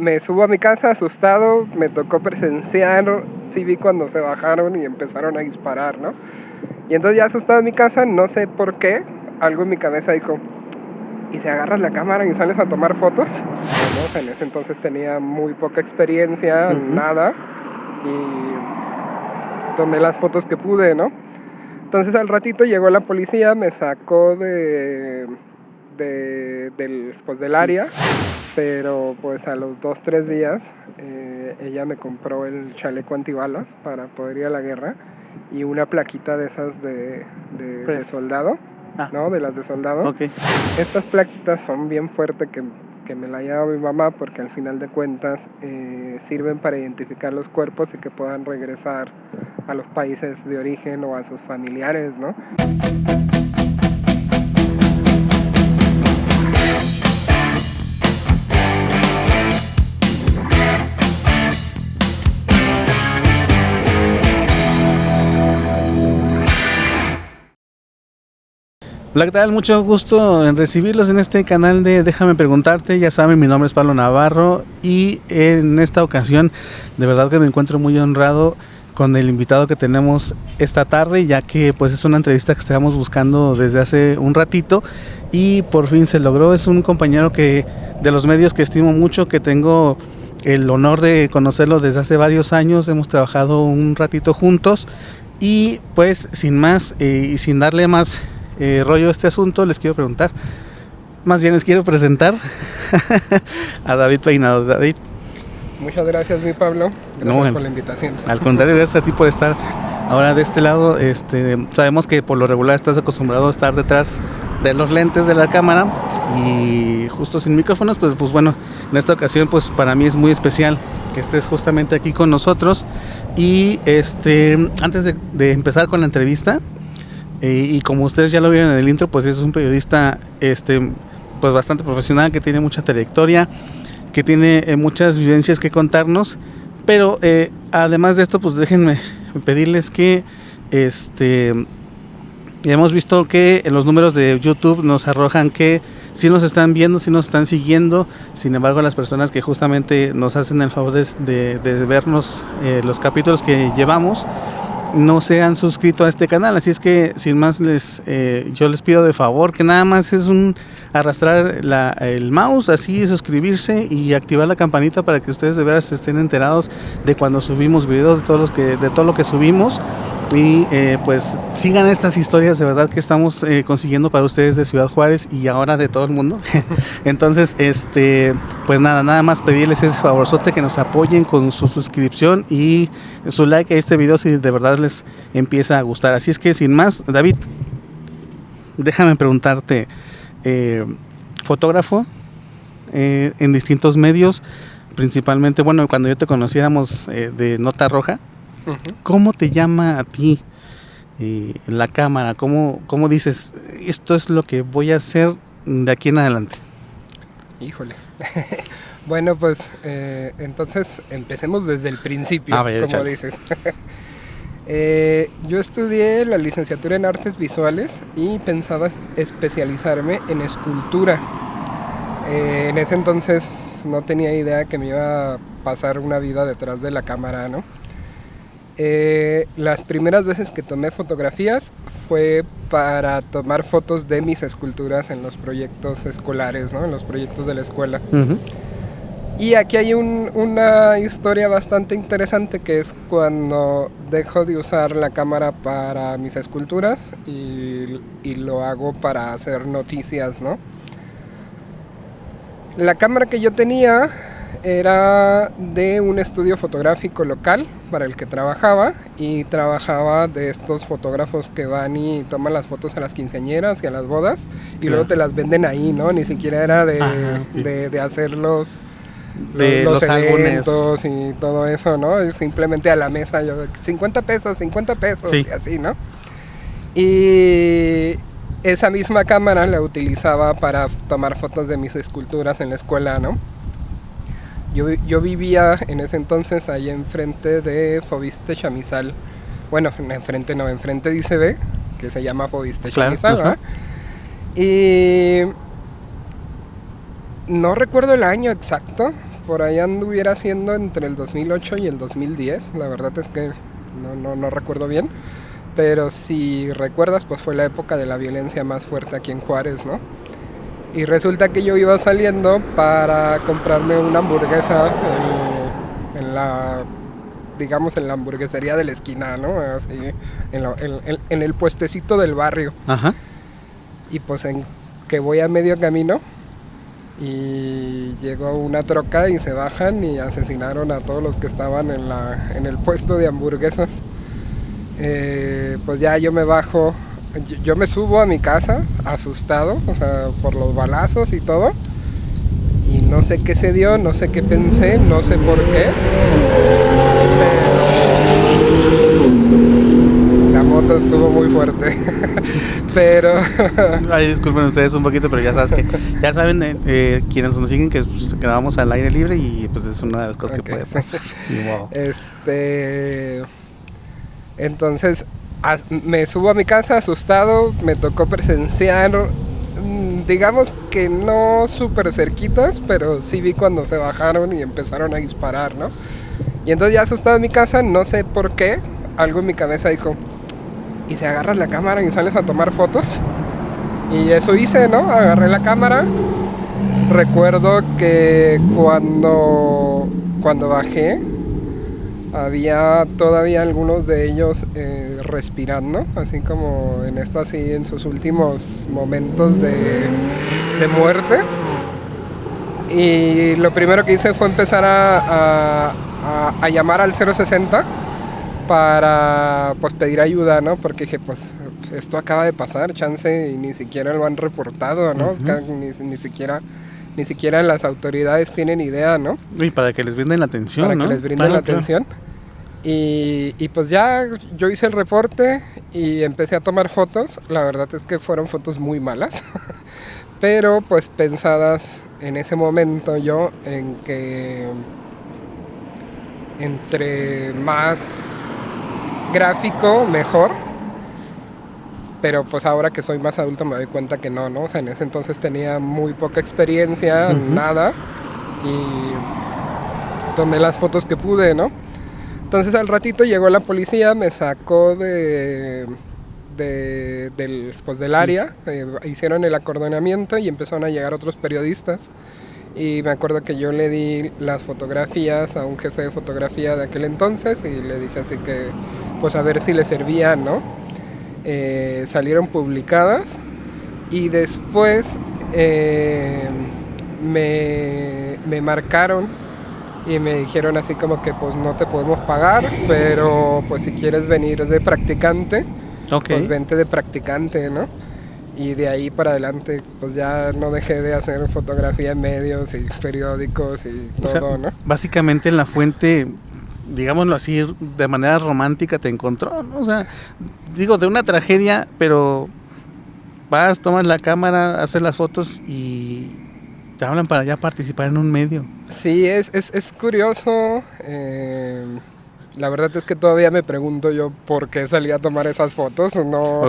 me subo a mi casa asustado, me tocó presenciar, sí vi cuando se bajaron y empezaron a disparar, ¿no? Y entonces ya asustado en mi casa, no sé por qué, algo en mi cabeza dijo, ¿y si agarras la cámara y sales a tomar fotos? Bueno, en ese entonces tenía muy poca experiencia, nada, y tomé las fotos que pude, ¿no? Entonces al ratito llegó la policía, me sacó del área, pero pues a los 2-3 días ella me compró el chaleco antibalas para poder ir a la guerra y una plaquita de esas de soldado, ¿no? De las de soldado. Okay. Estas plaquitas son bien fuertes que me la lleva mi mamá porque al final de cuentas sirven para identificar los cuerpos y que puedan regresar a los países de origen o a sus familiares, ¿no? Hola, ¿qué tal? Mucho gusto en recibirlos en este canal de Déjame Preguntarte. Ya saben, mi nombre es Pablo Navarro y en esta ocasión de verdad que me encuentro muy honrado con el invitado que tenemos esta tarde, ya que pues es una entrevista que estábamos buscando desde hace un ratito y por fin se logró. Es un compañero que de los medios que estimo mucho, que tengo el honor de conocerlo desde hace varios años. Hemos trabajado un ratito juntos y pues sin más y sin darle más rollo a este asunto, les quiero preguntar, más bien les quiero presentar a David Peinado. David, muchas gracias, mi Pablo, gracias por la invitación. Al contrario, gracias a ti por estar ahora de este lado. Sabemos que por lo regular estás acostumbrado a estar detrás de los lentes de la cámara y justo sin micrófonos, pues bueno, en esta ocasión pues para mí es muy especial que estés justamente aquí con nosotros. Y antes de empezar con la entrevista, y como ustedes ya lo vieron en el intro, pues es un periodista pues bastante profesional, que tiene mucha trayectoria, que tiene muchas vivencias que contarnos. Pero además de esto, pues déjenme pedirles que hemos visto que los números de YouTube nos arrojan que sí nos están viendo, sí nos están siguiendo. Sin embargo, las personas que justamente nos hacen el favor de vernos los capítulos que llevamos no se han suscrito a este canal, así es que sin más yo les pido de favor que nada más es arrastrar el mouse, así suscribirse y activar la campanita para que ustedes de veras estén enterados de cuando subimos videos, de todo lo que subimos. Y pues sigan estas historias de verdad que estamos consiguiendo para ustedes de Ciudad Juárez y ahora de todo el mundo. Entonces pues nada más pedirles ese favorzote, que nos apoyen con su suscripción y su like a este video si de verdad les empieza a gustar. Así es que sin más, David, déjame preguntarte, fotógrafo en distintos medios, principalmente, bueno, cuando yo te conociéramos de Nota Roja. ¿Cómo te llama a ti la cámara? ¿Cómo dices, esto es lo que voy a hacer de aquí en adelante? Híjole. Bueno, pues entonces empecemos desde el principio, como dices. Yo estudié la licenciatura en Artes Visuales y pensaba especializarme en escultura. En ese entonces no tenía idea que me iba a pasar una vida detrás de la cámara, ¿no? Las primeras veces que tomé fotografías fue para tomar fotos de mis esculturas en los proyectos escolares, ¿no? En los proyectos de la escuela. Y aquí hay una historia bastante interesante, que es cuando dejo de usar la cámara para mis esculturas y lo hago para hacer noticias, ¿no? La cámara que yo tenía era de un estudio fotográfico local para el que trabajaba, y trabajaba de estos fotógrafos que van y toman las fotos a las quinceañeras y a las bodas y luego te las venden ahí, ¿no? Ni siquiera era de hacer los eventos y todo eso, ¿no? Es simplemente a la mesa, yo 50 pesos sí. Y así, ¿no? Y esa misma cámara la utilizaba para tomar fotos de mis esculturas en la escuela, ¿no? Yo vivía en ese entonces ahí enfrente de Fobiste Chamizal. Bueno, enfrente de ICB, que se llama Fobiste Chamizal, ¿verdad? Y no recuerdo el año exacto, por allá anduviera siendo entre el 2008 y el 2010, la verdad es que no recuerdo bien, pero si recuerdas, pues fue la época de la violencia más fuerte aquí en Juárez, ¿no? Y resulta que yo iba saliendo para comprarme una hamburguesa en la, digamos, en la hamburguesería de la esquina, ¿no? Así, en el puestecito del barrio. Ajá. Y pues en que voy a medio camino y llegó una troca y se bajan y asesinaron a todos los que estaban en el puesto de hamburguesas. Pues ya yo me bajo, yo me subo a mi casa asustado, o sea, por los balazos y todo. Y no sé qué se dio, no sé qué pensé, no sé por qué. La moto estuvo muy fuerte. Pero... Ay, disculpen ustedes un poquito, pero ya saben quienes nos siguen que pues, quedamos al aire libre y pues es una de las cosas que puede pasar. Y wow. Entonces me subo a mi casa asustado, me tocó presenciar, digamos que no súper cerquitas, pero sí vi cuando se bajaron y empezaron a disparar, ¿no? Y entonces ya asustado en mi casa, no sé por qué, algo en mi cabeza dijo, ¿y si agarras la cámara y sales a tomar fotos? Y eso hice, ¿no? Agarré la cámara. Recuerdo que cuando bajé, había todavía algunos de ellos respirando, así como en esto, así en sus últimos momentos de muerte. Y lo primero que hice fue empezar a llamar al 060 para pues pedir ayuda, ¿no? Porque dije, pues esto acaba de pasar, chance, y ni siquiera lo han reportado, ¿no? Uh-huh. Ni siquiera las autoridades tienen idea, ¿no? Y para que les brinden la atención, para ¿no? Que les brinden la atención. Y pues ya yo hice el reporte y empecé a tomar fotos. La verdad es que fueron fotos muy malas, pero pues pensadas en ese momento yo en que entre más gráfico, mejor. Pero pues ahora que soy más adulto me doy cuenta que no, o sea, en ese entonces tenía muy poca experiencia, uh-huh. Nada, y tomé las fotos que pude, ¿no? Entonces al ratito llegó la policía, me sacó del área, hicieron el acordonamiento y empezaron a llegar otros periodistas. Y me acuerdo que yo le di las fotografías a un jefe de fotografía de aquel entonces y le dije así que, pues a ver si le servían, ¿no? Salieron publicadas y después me marcaron y me dijeron así como que pues no te podemos pagar, pero pues si quieres venir de practicante, okay. Pues vente de practicante, ¿no? Y de ahí para adelante pues ya no dejé de hacer fotografía en medios y periódicos y todo, o sea, ¿no? Básicamente en La Fuente, digámoslo así, de manera romántica te encontró, ¿no? O sea, digo, de una tragedia, pero vas, tomas la cámara, haces las fotos y te hablan para ya participar en un medio. Sí, es curioso. La verdad es que todavía me pregunto yo por qué salí a tomar esas fotos. No.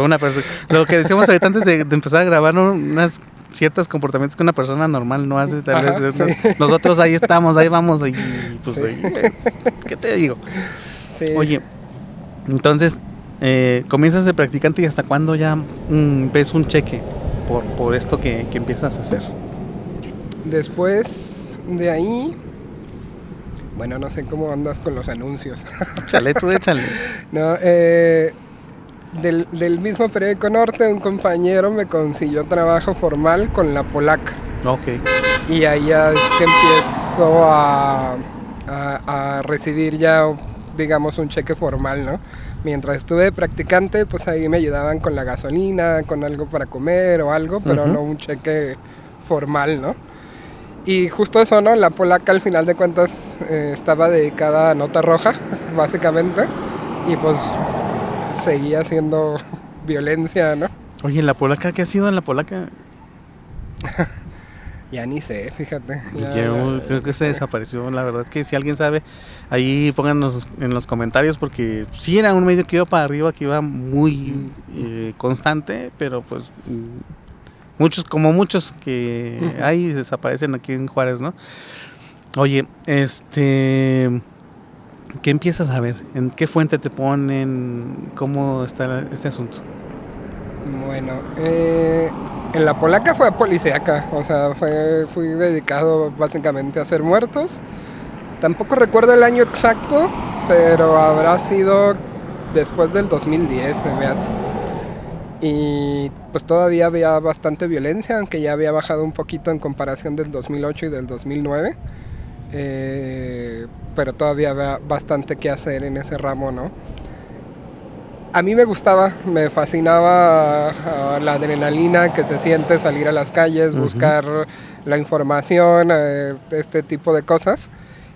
Lo que decíamos ahorita antes de empezar a grabar, ¿no? Unas ciertos comportamientos que una persona normal no hace, tal vez. Sí. Nosotros ahí estamos, ahí vamos, y pues, sí. ¿Qué te digo? Sí. Oye, entonces, comienzas de practicante y ¿hasta cuándo ya ves un cheque por esto que empiezas a hacer? Después de ahí, bueno, no sé cómo andas con los anuncios. Échale, tú échale. No, del mismo periódico Norte, un compañero me consiguió trabajo formal con La Polaca. Okay. Y ahí ya es que empiezo a recibir ya, digamos, un cheque formal, ¿no? Mientras estuve de practicante, pues ahí me ayudaban con la gasolina, con algo para comer o algo, pero uh-huh. No un cheque formal, ¿no? Y justo eso, ¿no? La Polaca al final de cuentas estaba dedicada a nota roja, básicamente, y pues seguía haciendo violencia, ¿no? Oye, ¿La Polaca qué ha sido en La Polaca? Ya ni sé, fíjate. Yo creo que se desapareció, la verdad es que si alguien sabe, ahí pónganos en los comentarios, porque sí era un medio que iba para arriba, que iba muy constante, pero pues muchos que uh-huh. hay desaparecen aquí en Juárez, ¿no? Oye, ¿qué empiezas a ver? ¿En qué fuente te ponen? ¿Cómo está este asunto? Bueno, en la polaca fue policíaca, o sea, fui dedicado básicamente a hacer muertos. Tampoco recuerdo el año exacto, pero habrá sido después del 2010, se me hace. Y pues todavía había bastante violencia, aunque ya había bajado un poquito en comparación del 2008 y del 2009. Pero todavía había bastante que hacer en ese ramo, ¿no? A mí me gustaba, me fascinaba la adrenalina que se siente salir a las calles, buscar la información, este tipo de cosas.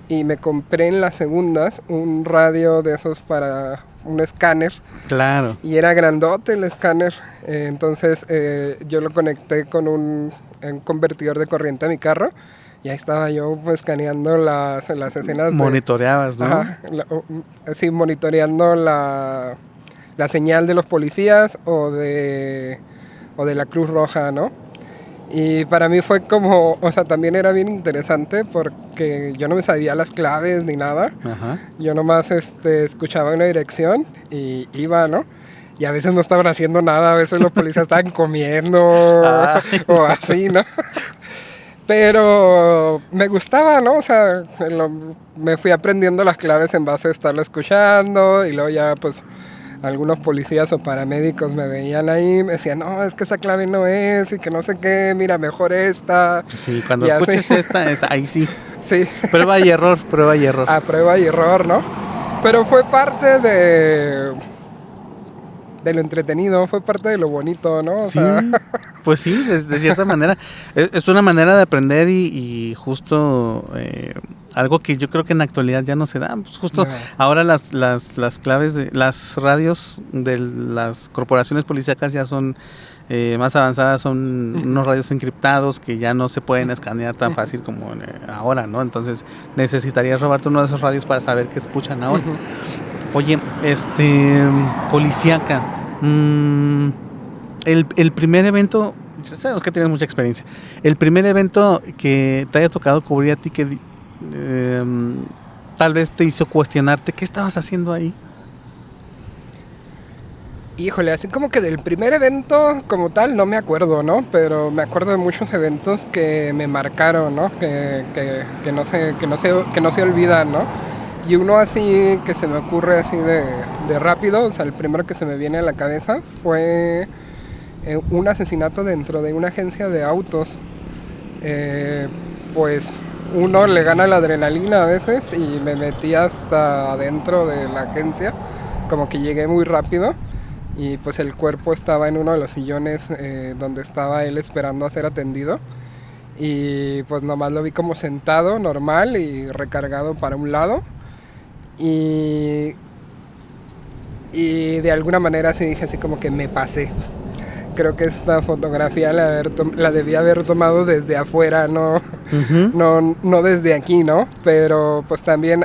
Y me compré en las segundas un radio de esos para un escáner. Claro. Y era grandote el escáner. Entonces yo lo conecté con un convertidor de corriente a mi carro. Y ahí estaba yo escaneando las escenas. Monitoreabas, ¿no? Ajá, sí, monitoreando la señal de los policías o de la Cruz Roja, ¿no? Y para mí fue como, o sea, también era bien interesante porque yo no me sabía las claves ni nada. Ajá. Yo nomás escuchaba una dirección y iba, ¿no? Y a veces no estaban haciendo nada, a veces los policías estaban comiendo o así, ¿no? Pero me gustaba, ¿no? O sea, me fui aprendiendo las claves en base a estarlo escuchando y luego ya pues algunos policías o paramédicos me veían ahí, me decían, no, es que esa clave no es y que no sé qué, mira, mejor esta. Sí, cuando y escuches esta, ahí sí. Sí. Prueba y error, prueba y error. Prueba y error, ¿no? Pero fue parte de lo entretenido, fue parte de lo bonito, ¿no? O sí, sea... pues sí, de cierta manera. Es una manera de aprender y justo algo que yo creo que en la actualidad ya no se da. Pues justo ahora las claves de las radios de las corporaciones policíacas ya son más avanzadas, son unos radios encriptados que ya no se pueden escanear tan fácil como ahora, ¿no? Entonces necesitarías robarte uno de esos radios para saber qué escuchan ahora. Oye, policíaca, el primer evento, sabemos que tienes mucha experiencia, el primer evento que te haya tocado cubrir a ti que tal vez te hizo cuestionarte, ¿qué estabas haciendo ahí? Híjole, así como que del primer evento como tal no me acuerdo, ¿no? Pero me acuerdo de muchos eventos que me marcaron, ¿no? Que no se olvidan, ¿no? Y uno así que se me ocurre así de rápido, o sea, el primero que se me viene a la cabeza fue un asesinato dentro de una agencia de autos. Pues uno le gana la adrenalina a veces y me metí hasta adentro de la agencia, como que llegué muy rápido y pues el cuerpo estaba en uno de los sillones donde estaba él esperando a ser atendido. Y pues nomás lo vi como sentado, normal y recargado para un lado. Y de alguna manera sí dije así como que me pasé. Creo que esta fotografía la debía haber tomado desde afuera, no desde aquí, ¿no? Pero pues también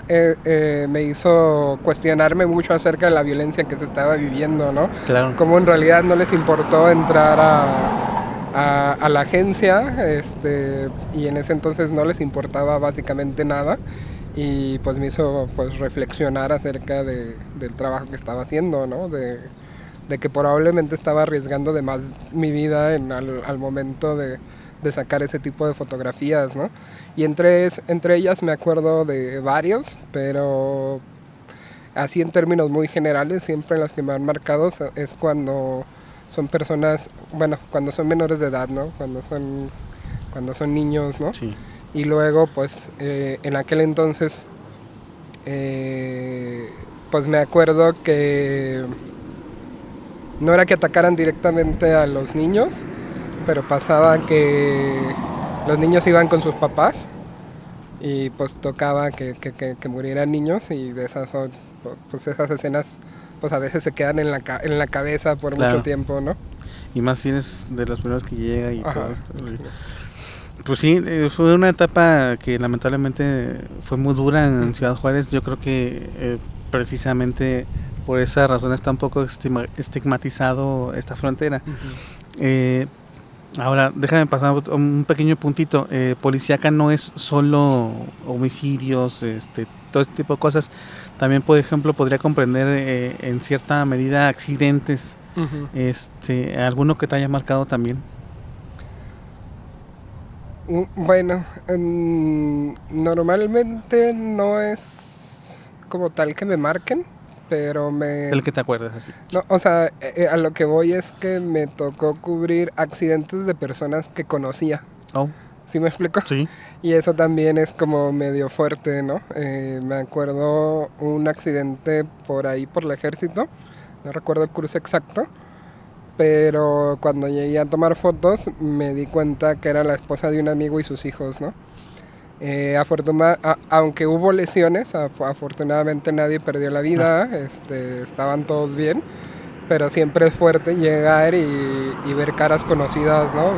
me hizo cuestionarme mucho acerca de la violencia que se estaba viviendo, ¿no? Claro. Como en realidad no les importó entrar a la agencia, y en ese entonces no les importaba básicamente nada. Y pues me hizo pues reflexionar acerca del trabajo que estaba haciendo, ¿no? De que probablemente estaba arriesgando de más mi vida al momento de sacar ese tipo de fotografías, ¿no? Y entre ellas me acuerdo de varios, pero así en términos muy generales, siempre las que me han marcado es cuando son personas, bueno, cuando son menores de edad, ¿no? Cuando son niños, ¿no? Sí. Y luego, pues, en aquel entonces, pues me acuerdo que no era que atacaran directamente a los niños, pero pasaba que los niños iban con sus papás y pues tocaba que murieran niños y de esas escenas pues a veces se quedan en la cabeza por mucho tiempo, ¿no? Y más si eres de los primeros que llega y Ajá. todo esto. Pues sí, fue una etapa que lamentablemente fue muy dura en Ciudad Juárez. Yo creo que precisamente por esa razón está un poco estigmatizado esta frontera. Ahora, déjame pasar un pequeño puntito. Policíaca no es solo homicidios, todo este tipo de cosas. También, por ejemplo, podría comprender en cierta medida accidentes. Uh-huh. ¿Alguno que te haya marcado también? Bueno, normalmente no es como tal que me marquen, pero El que te acuerdas, así. No, o sea, a lo que voy es que me tocó cubrir accidentes de personas que conocía. Oh. ¿Sí me explico? Sí. Y eso también es como medio fuerte, ¿no? Me acuerdo un accidente por ahí, por el ejército. No recuerdo el cruce exacto. Pero cuando llegué a tomar fotos me di cuenta que era la esposa de un amigo y sus hijos, ¿no? Aunque hubo lesiones, afortunadamente nadie perdió la vida, estaban todos bien, pero siempre es fuerte llegar y ver caras conocidas, ¿no?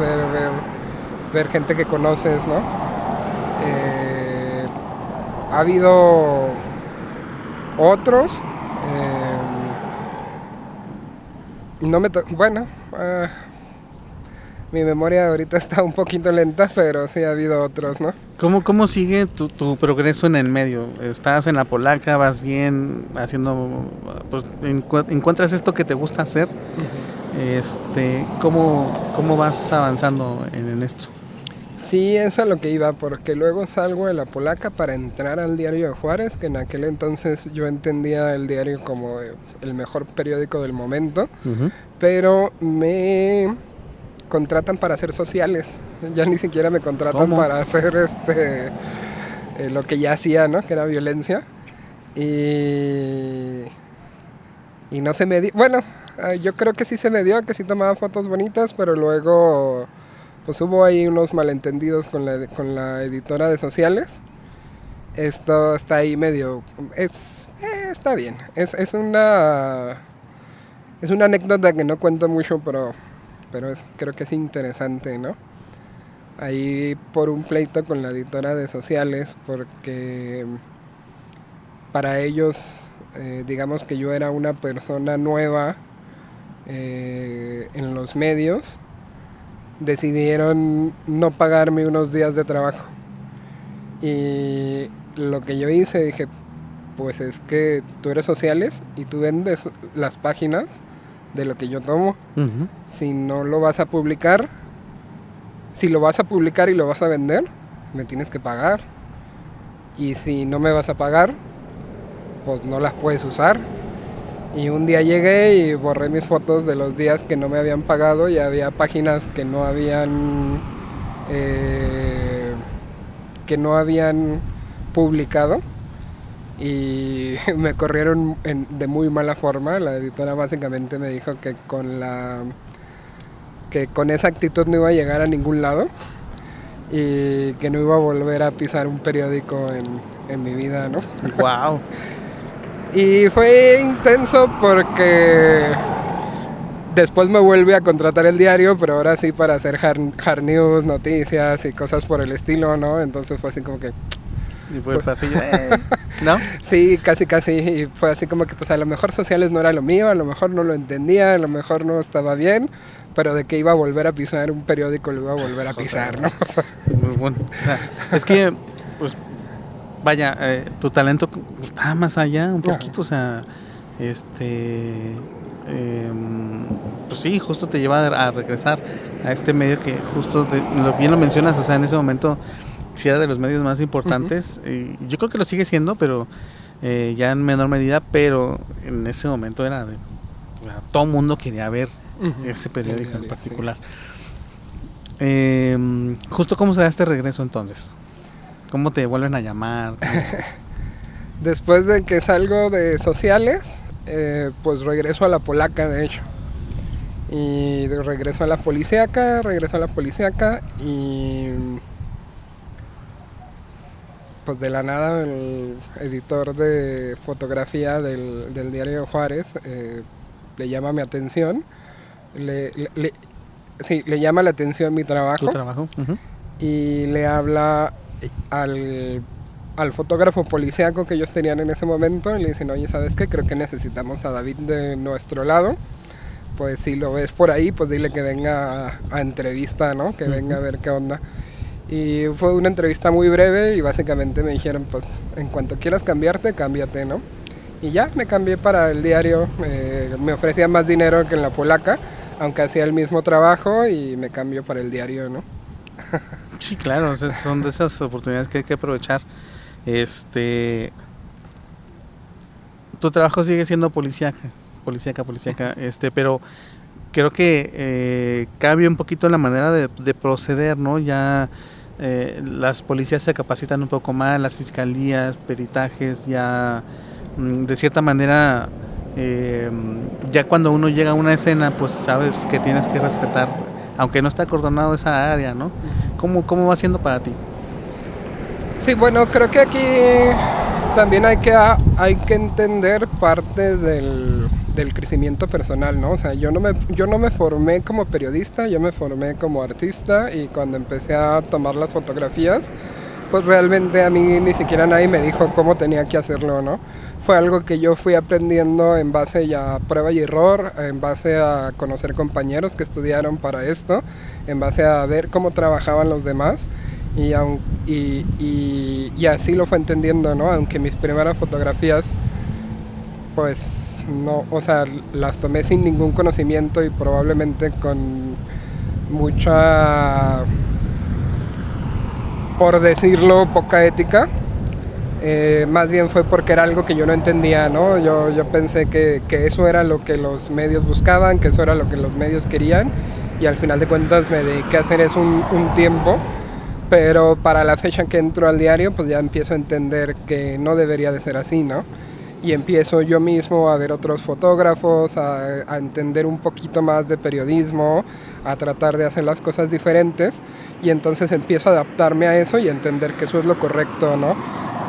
Ver gente que conoces, ¿no? Ha habido otros, mi memoria ahorita está un poquito lenta, pero sí ha habido otros, ¿no? ¿Cómo sigue tu progreso en el medio? ¿Estás en la polaca? ¿Vas bien? Haciendo, pues, ¿encuentras esto que te gusta hacer? Uh-huh. ¿Cómo vas avanzando en esto? Sí, es a lo que iba, porque luego salgo de la polaca para entrar al Diario de Juárez, que en aquel entonces yo entendía el diario como el mejor periódico del momento, uh-huh. Pero me contratan para hacer sociales, ya ni siquiera me contratan para hacer lo que ya hacía, ¿no? Que era violencia. Y no se me dio, bueno, yo creo que sí se me dio, que sí tomaba fotos bonitas, pero luego pues hubo ahí unos malentendidos con la editora de sociales. Esto está ahí medio, está bien, es una anécdota que no cuento mucho, pero creo que es interesante, ¿no? Ahí por un pleito con la editora de sociales, porque para ellos, digamos que yo era una persona nueva en los medios, decidieron no pagarme unos días de trabajo. Y lo que yo hice, dije, pues es que tú eres sociales y tú vendes las páginas de lo que yo tomo. Uh-huh. Si no lo vas a publicar, si lo vas a publicar y lo vas a vender, me tienes que pagar. Y si no me vas a pagar, pues no las puedes usar. Y un día llegué y borré mis fotos de los días que no me habían pagado y había páginas que no habían publicado. Y me corrieron de muy mala forma. La editora básicamente me dijo que con esa actitud no iba a llegar a ningún lado y que no iba a volver a pisar un periódico en mi vida, ¿no? Wow. Y fue intenso porque después me vuelve a contratar el diario, pero ahora sí para hacer hard news, noticias y cosas por el estilo, ¿no? Entonces fue así como que... Y fue pasillo, ¿no? Sí, casi. Y fue así como que pues a lo mejor sociales no era lo mío, a lo mejor no lo entendía, a lo mejor no estaba bien, pero de que iba a volver a pisar un periódico, lo iba a volver a pisar, ¿no? Muy bueno. O sea, es que, pues, vaya, tu talento está más allá un poquito, o sea, pues sí, justo te lleva a regresar a este medio que justo, bien lo mencionas, o sea, en ese momento... Sí, era de los medios más importantes. Uh-huh. Yo creo que lo sigue siendo, pero ya en menor medida, pero en ese momento era todo el mundo quería ver uh-huh. ese periódico en particular. Sí. Justo, ¿cómo se da este regreso entonces? ¿Cómo te vuelven a llamar? Después de que salgo de sociales, pues regreso a la polaca, de hecho. Y regreso a la policíaca y... pues de la nada el editor de fotografía del Diario Juárez le llama mi atención, le llama la atención mi trabajo. ¿Tu trabajo? Uh-huh. Y le habla al fotógrafo policíaco que ellos tenían en ese momento y le dicen, oye, ¿sabes qué? Creo que necesitamos a David de nuestro lado pues si lo ves por ahí, pues dile que venga a entrevista, ¿no? Que venga a ver qué onda. Y fue una entrevista muy breve y básicamente me dijeron, pues en cuanto quieras cambiarte, cámbiate, ¿no? Y ya me cambié para el diario, me ofrecían más dinero que en la polaca, aunque hacía el mismo trabajo, y me cambio para el diario, ¿no? Sí, claro, son de esas oportunidades que hay que aprovechar. Tu trabajo sigue siendo policíaca, pero creo que cambia un poquito la manera de proceder, ¿no? Ya las policías se capacitan un poco más, las fiscalías, peritajes, ya de cierta manera, ya cuando uno llega a una escena, pues sabes que tienes que respetar, aunque no está acordonado esa área, ¿no? ¿Cómo va siendo para ti? Sí, bueno, creo que aquí también hay que entender parte del crecimiento personal, ¿no? O sea, yo no me formé como periodista, yo me formé como artista, y cuando empecé a tomar las fotografías, pues realmente a mí ni siquiera nadie me dijo cómo tenía que hacerlo, ¿no? Fue algo que yo fui aprendiendo en base ya a prueba y error, en base a conocer compañeros que estudiaron para esto, en base a ver cómo trabajaban los demás, y así lo fue entendiendo, ¿no? Aunque mis primeras fotografías, pues no, o sea, las tomé sin ningún conocimiento y probablemente con mucha, por decirlo, poca ética. Más bien fue porque era algo que yo no entendía, ¿no? Yo pensé que eso era lo que los medios buscaban, que eso era lo que los medios querían, y al final de cuentas me dediqué a hacer eso un tiempo, pero para la fecha que entro al diario, pues ya empiezo a entender que no debería de ser así, ¿no? Y empiezo yo mismo a ver otros fotógrafos, a entender un poquito más de periodismo, a tratar de hacer las cosas diferentes, y entonces empiezo a adaptarme a eso y entender que eso es lo correcto, ¿no?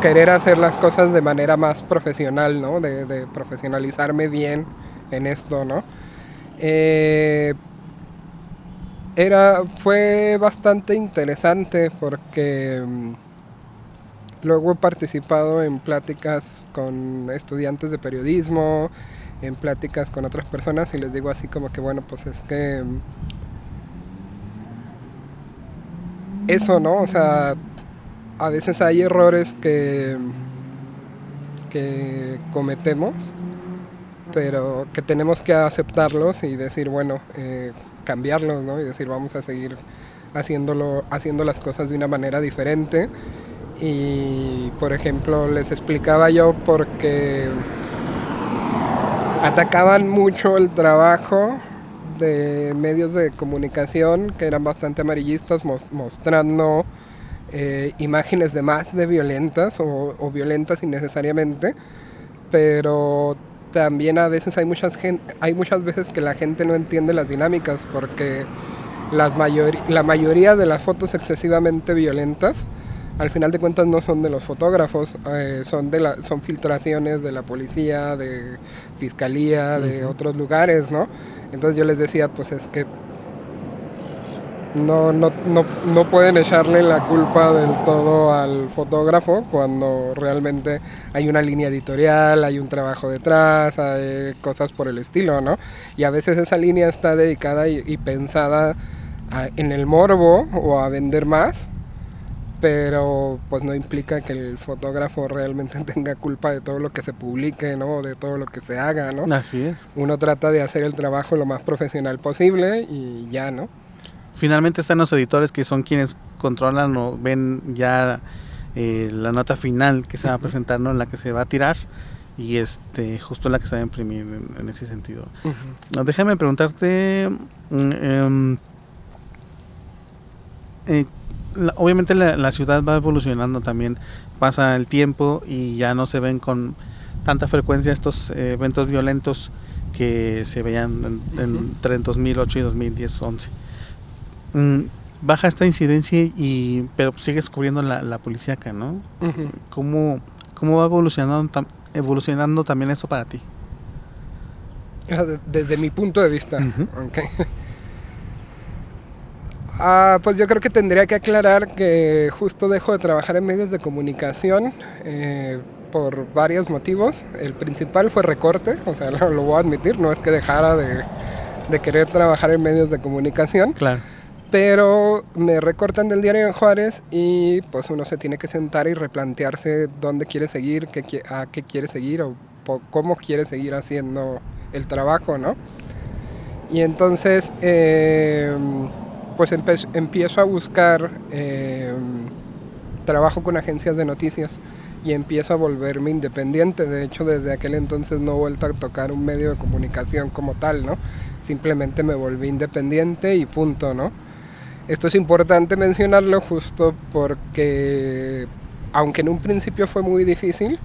Querer hacer las cosas de manera más profesional, ¿no? De profesionalizarme bien en esto, ¿no? Fue bastante interesante porque luego he participado en pláticas con estudiantes de periodismo, en pláticas con otras personas, y les digo así como que, bueno, pues es que eso, ¿no? O sea, a veces hay errores que cometemos, pero que tenemos que aceptarlos y decir, bueno, cambiarlos, ¿no? Y decir, vamos a seguir haciendo las cosas de una manera diferente. Y, por ejemplo, les explicaba yo porque atacaban mucho el trabajo de medios de comunicación que eran bastante amarillistas, mostrando imágenes de violentas o violentas innecesariamente, pero también a veces hay muchas veces que la gente no entiende las dinámicas, porque la mayoría de las fotos excesivamente violentas al final de cuentas no son de los fotógrafos, son filtraciones de la policía, de fiscalía, de otros lugares, ¿no? Entonces yo les decía, pues es que no pueden echarle la culpa del todo al fotógrafo cuando realmente hay una línea editorial, hay un trabajo detrás, hay cosas por el estilo, ¿no? Y a veces esa línea está dedicada y pensada en el morbo o a vender más, pero pues no implica que el fotógrafo realmente tenga culpa de todo lo que se publique, ¿no? De todo lo que se haga, ¿no? Así es. Uno trata de hacer el trabajo lo más profesional posible y ya, ¿no? Finalmente están los editores, que son quienes controlan o ven ya la nota final que se va a presentar, ¿no? En la que se va a tirar, y justo la que se va a imprimir en ese sentido. Déjame preguntarte, obviamente la ciudad va evolucionando también, pasa el tiempo y ya no se ven con tanta frecuencia estos eventos violentos que se veían entre 2008 y 2010-11. Baja esta incidencia, pero sigues cubriendo la policíaca, ¿no? ¿Cómo va evolucionando también eso para ti? Desde mi punto de vista. Okay. Pues yo creo que tendría que aclarar que justo dejo de trabajar en medios de comunicación por varios motivos. El principal fue recorte, o sea, lo voy a admitir, no es que dejara de querer trabajar en medios de comunicación. Claro. Pero me recortan del Diario de Juárez y pues uno se tiene que sentar y replantearse dónde quiere seguir, a qué quiere seguir o cómo quiere seguir haciendo el trabajo, ¿no? Y entonces pues empiezo a buscar trabajo con agencias de noticias y empiezo a volverme independiente. De hecho, desde aquel entonces no he vuelto a tocar un medio de comunicación como tal, ¿no? Simplemente me volví independiente y punto, ¿no? Esto es importante mencionarlo justo porque, aunque en un principio fue muy difícil,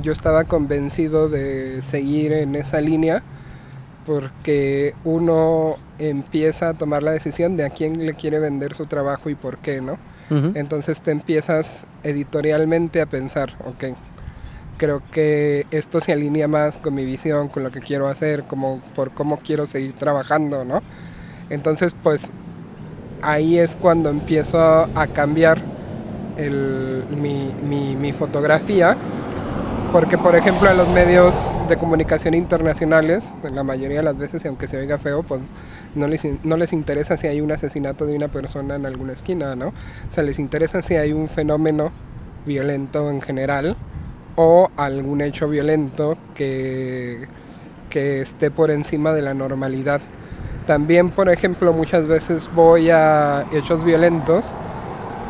yo estaba convencido de seguir en esa línea porque uno empieza a tomar la decisión de a quién le quiere vender su trabajo y por qué, ¿no? Uh-huh. Entonces te empiezas editorialmente a pensar, ok, creo que esto se alinea más con mi visión, con lo que quiero hacer, por cómo quiero seguir trabajando, ¿no? Entonces, pues, ahí es cuando empiezo a cambiar mi fotografía, porque por ejemplo a los medios de comunicación internacionales, la mayoría de las veces, y aunque se oiga feo, pues no les interesa si hay un asesinato de una persona en alguna esquina, ¿no? O sea, les interesa si hay un fenómeno violento en general o algún hecho violento que esté por encima de la normalidad. También, por ejemplo, muchas veces voy a hechos violentos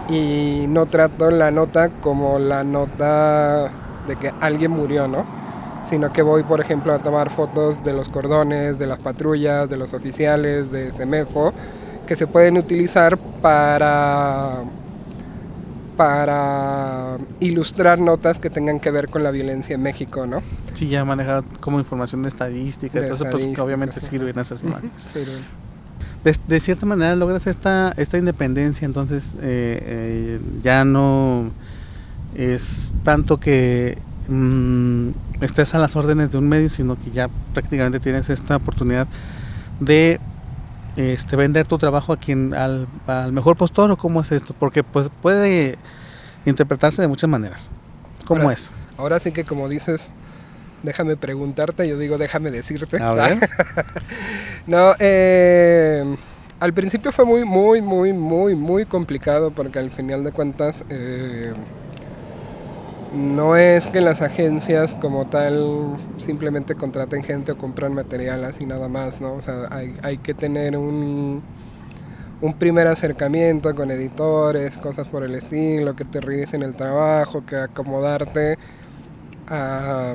y no trato la nota como la nota de que alguien murió, ¿no? Sino que voy, por ejemplo, a tomar fotos de los cordones, de las patrullas, de los oficiales, de Semefo, que se pueden utilizar para ilustrar notas que tengan que ver con la violencia en México, ¿no? Sí, ya manejar como información de estadística, entonces pues obviamente sí sirven esas imágenes. Sirven. De cierta manera logras esta independencia, entonces ya no es tanto que estés a las órdenes de un medio, sino que ya prácticamente tienes esta oportunidad de vender tu trabajo a al mejor postor. ¿O cómo es esto? Porque pues puede interpretarse de muchas maneras. ¿Cómo es? Ahora sí que, como dices, déjame preguntarte, yo digo déjame decirte. A ver. No, al principio fue muy complicado, porque al final de cuentas no es que las agencias como tal simplemente contraten gente o compran material así nada más, ¿no? O sea, hay que tener un primer acercamiento con editores, cosas por el estilo, que te revisen el trabajo, que acomodarte a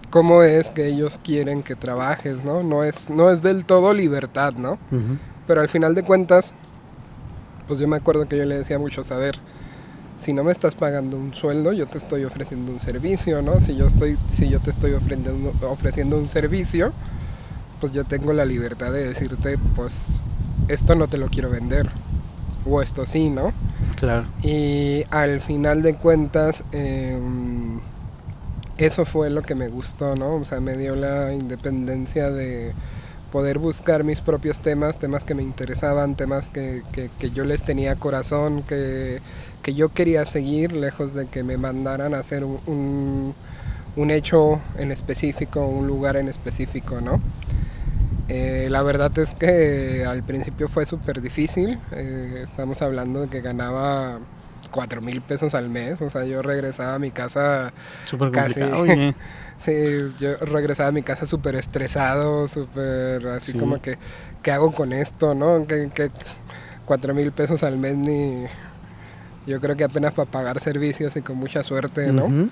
cómo es que ellos quieren que trabajes, ¿no? No es del todo libertad, ¿no? Uh-huh. Pero al final de cuentas, pues yo me acuerdo que yo le decía a muchos, a ver, si no me estás pagando un sueldo, yo te estoy ofreciendo un servicio, ¿no? Si yo te estoy ofreciendo un servicio, pues yo tengo la libertad de decirte, pues esto no te lo quiero vender, o esto sí, ¿no? Claro. Y al final de cuentas, eso fue lo que me gustó, ¿no? O sea, me dio la independencia de poder buscar mis propios temas que me interesaban, temas que yo les tenía corazón, que yo quería seguir, lejos de que me mandaran a hacer un hecho en específico, un lugar en específico, ¿no? La verdad es que al principio fue súper difícil. Estamos hablando de que ganaba 4,000 pesos al mes. O sea, yo regresaba a mi casa súper casi... complicado. Sí, yo regresaba a mi casa súper estresado, súper así sí. Como que, ¿qué hago con esto, no? Que 4,000 pesos al mes yo creo que apenas para pagar servicios y con mucha suerte, ¿no? Uh-huh.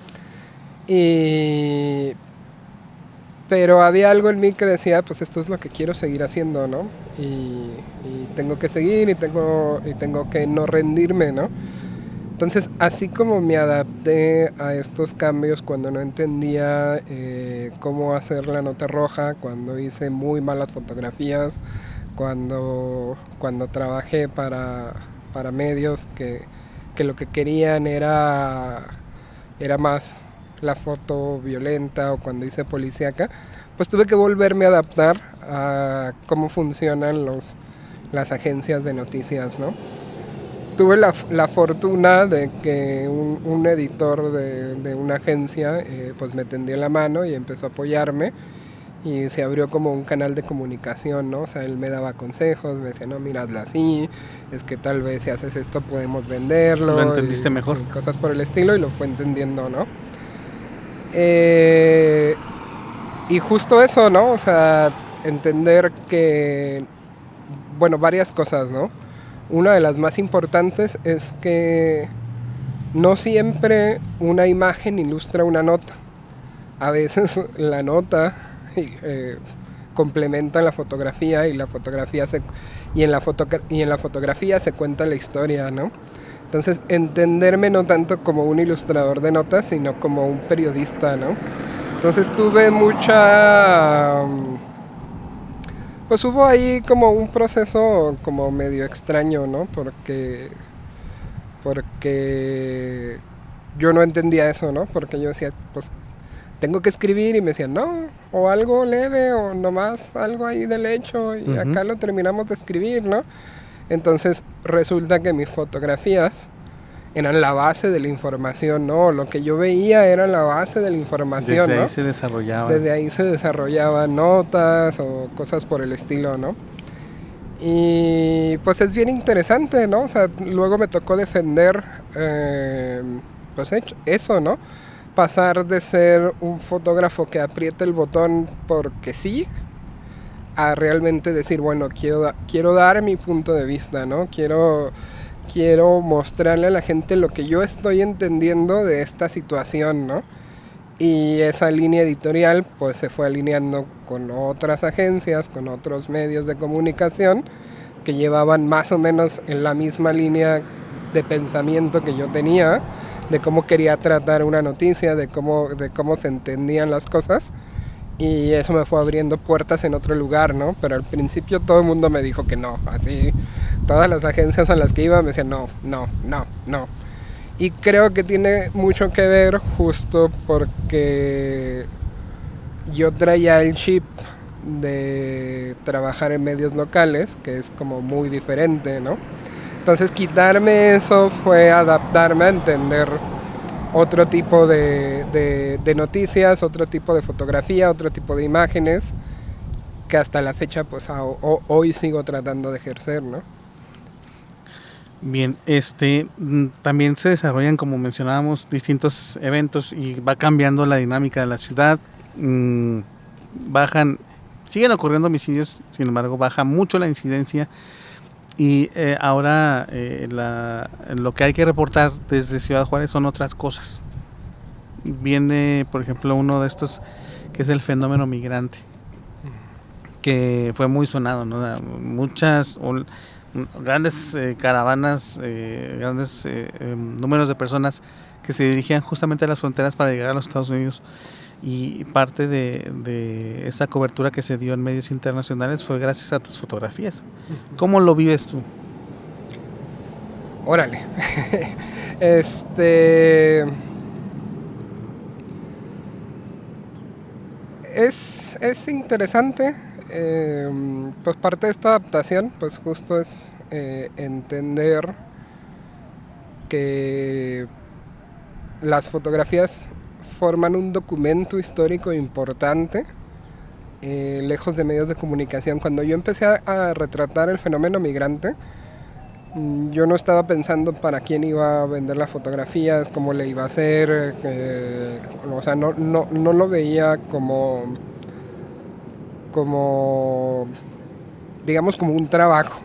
Pero había algo en mí que decía, pues esto es lo que quiero seguir haciendo, ¿no? Y tengo que seguir y tengo que no rendirme, ¿no? Entonces, así como me adapté a estos cambios cuando no entendía cómo hacer la nota roja, cuando hice muy malas fotografías, cuando trabajé para medios que lo que querían era más la foto violenta, o cuando hice policíaca, pues tuve que volverme a adaptar a cómo funcionan las agencias de noticias, ¿no? Tuve la fortuna de que un editor de una agencia pues me tendió la mano y empezó a apoyarme, y se abrió como un canal de comunicación, ¿no? O sea, él me daba consejos, me decía, no, mira, hazla así, es que tal vez si haces esto podemos venderlo. Lo entendiste mejor. Y cosas por el estilo, y lo fue entendiendo, ¿no? Y justo eso, ¿no? O sea, entender que, bueno, varias cosas, ¿no? Una de las más importantes es que no siempre una imagen ilustra una nota. A veces la nota complementa la fotografía, y la fotografía y en la fotografía se cuenta la historia, ¿no? Entonces, entenderme no tanto como un ilustrador de notas, sino como un periodista, ¿no? Entonces tuve pues hubo ahí como un proceso como medio extraño, ¿no? Porque yo no entendía eso, ¿no? Porque yo decía, pues tengo que escribir, y me decían, no, o algo leve, o nomás algo ahí del hecho, y acá lo terminamos de escribir, ¿no? Entonces resulta que mis fotografías eran la base de la información, ¿no? Lo que yo veía era la base de la información, Desde ¿no? ahí se desarrollaba. Desde ahí se desarrollaban notas o cosas por el estilo, ¿no? Y pues es bien interesante, ¿no? O sea, luego me tocó defender, pues eso, ¿no? Pasar de ser un fotógrafo que aprieta el botón porque sí, a realmente decir, bueno, quiero dar mi punto de vista, ¿no? Quiero mostrarle a la gente lo que yo estoy entendiendo de esta situación, ¿no? Y esa línea editorial pues se fue alineando con otras agencias, con otros medios de comunicación que llevaban más o menos en la misma línea de pensamiento que yo tenía, de cómo quería tratar una noticia, de cómo se entendían las cosas, y eso me fue abriendo puertas en otro lugar, ¿no? Pero al principio todo el mundo me dijo que no, así, todas las agencias a las que iba me decían no. Y creo que tiene mucho que ver justo porque yo traía el chip de trabajar en medios locales, que es como muy diferente, ¿no? Entonces quitarme eso fue adaptarme a entender otro tipo de noticias, otro tipo de fotografía, otro tipo de imágenes, que hasta la fecha pues hoy sigo tratando de ejercer, ¿no? Bien, también se desarrollan, como mencionábamos, distintos eventos y va cambiando la dinámica de la ciudad. Siguen ocurriendo homicidios, sin embargo baja mucho la incidencia, y ahora lo que hay que reportar desde Ciudad Juárez son otras cosas. Viene, por ejemplo, uno de estos que es el fenómeno migrante, que fue muy sonado, ¿no? Grandes caravanas, grandes números de personas que se dirigían justamente a las fronteras para llegar a los Estados Unidos, y parte de esa cobertura que se dio en medios internacionales fue gracias a tus fotografías. ¿Cómo lo vives tú? Órale. Es interesante. Pues parte de esta adaptación pues justo es entender que las fotografías forman un documento histórico importante, lejos de medios de comunicación. Cuando yo empecé a retratar el fenómeno migrante, yo no estaba pensando para quién iba a vender las fotografías, cómo le iba a hacer, o sea, no lo veía como digamos, como un trabajo.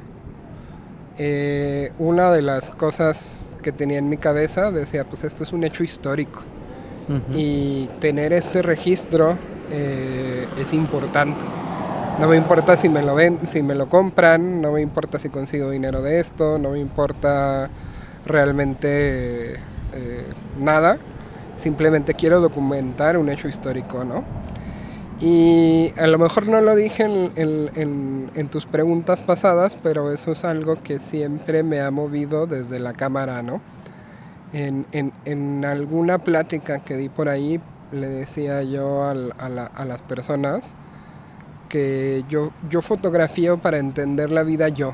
Una de las cosas que tenía en mi cabeza decía, pues esto es un hecho histórico. Y tener este registro es importante. No me importa si me lo compran, no me importa si consigo dinero de esto, no me importa realmente nada. Simplemente quiero documentar un hecho histórico, ¿no? Y a lo mejor no lo dije en tus preguntas pasadas, pero eso es algo que siempre me ha movido desde la cámara, ¿no? En alguna plática que di por ahí, le decía yo a las personas que yo fotografío para entender la vida yo,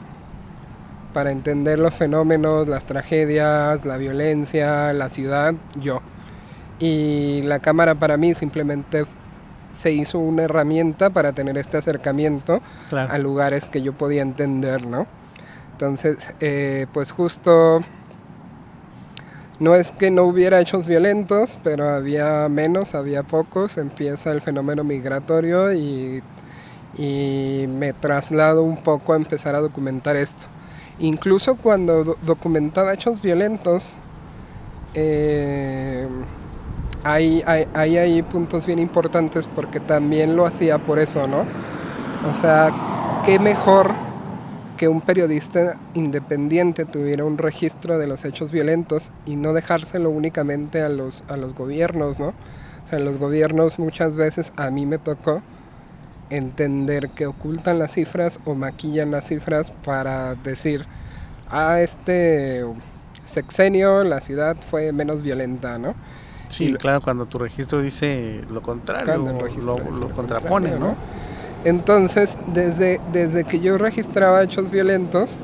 para entender los fenómenos, las tragedias, la violencia, la ciudad, yo. Y la cámara para mí simplemente se hizo una herramienta para tener este acercamiento Claro. a lugares que yo podía entender, ¿no? Entonces, pues justo, no es que no hubiera hechos violentos, pero había menos, había pocos, empieza el fenómeno migratorio y me traslado un poco a empezar a documentar esto. Incluso cuando documentaba hechos violentos, hay puntos bien importantes porque también lo hacía por eso, ¿no? O sea, qué mejor que un periodista independiente tuviera un registro de los hechos violentos y no dejárselo únicamente a los gobiernos, ¿no? O sea, los gobiernos muchas veces, a mí me tocó entender que ocultan las cifras o maquillan las cifras para decir, este sexenio la ciudad fue menos violenta, ¿no? Sí, claro, cuando tu registro dice lo contrario, lo contrapone, ¿no? Entonces, desde que yo registraba hechos violentos,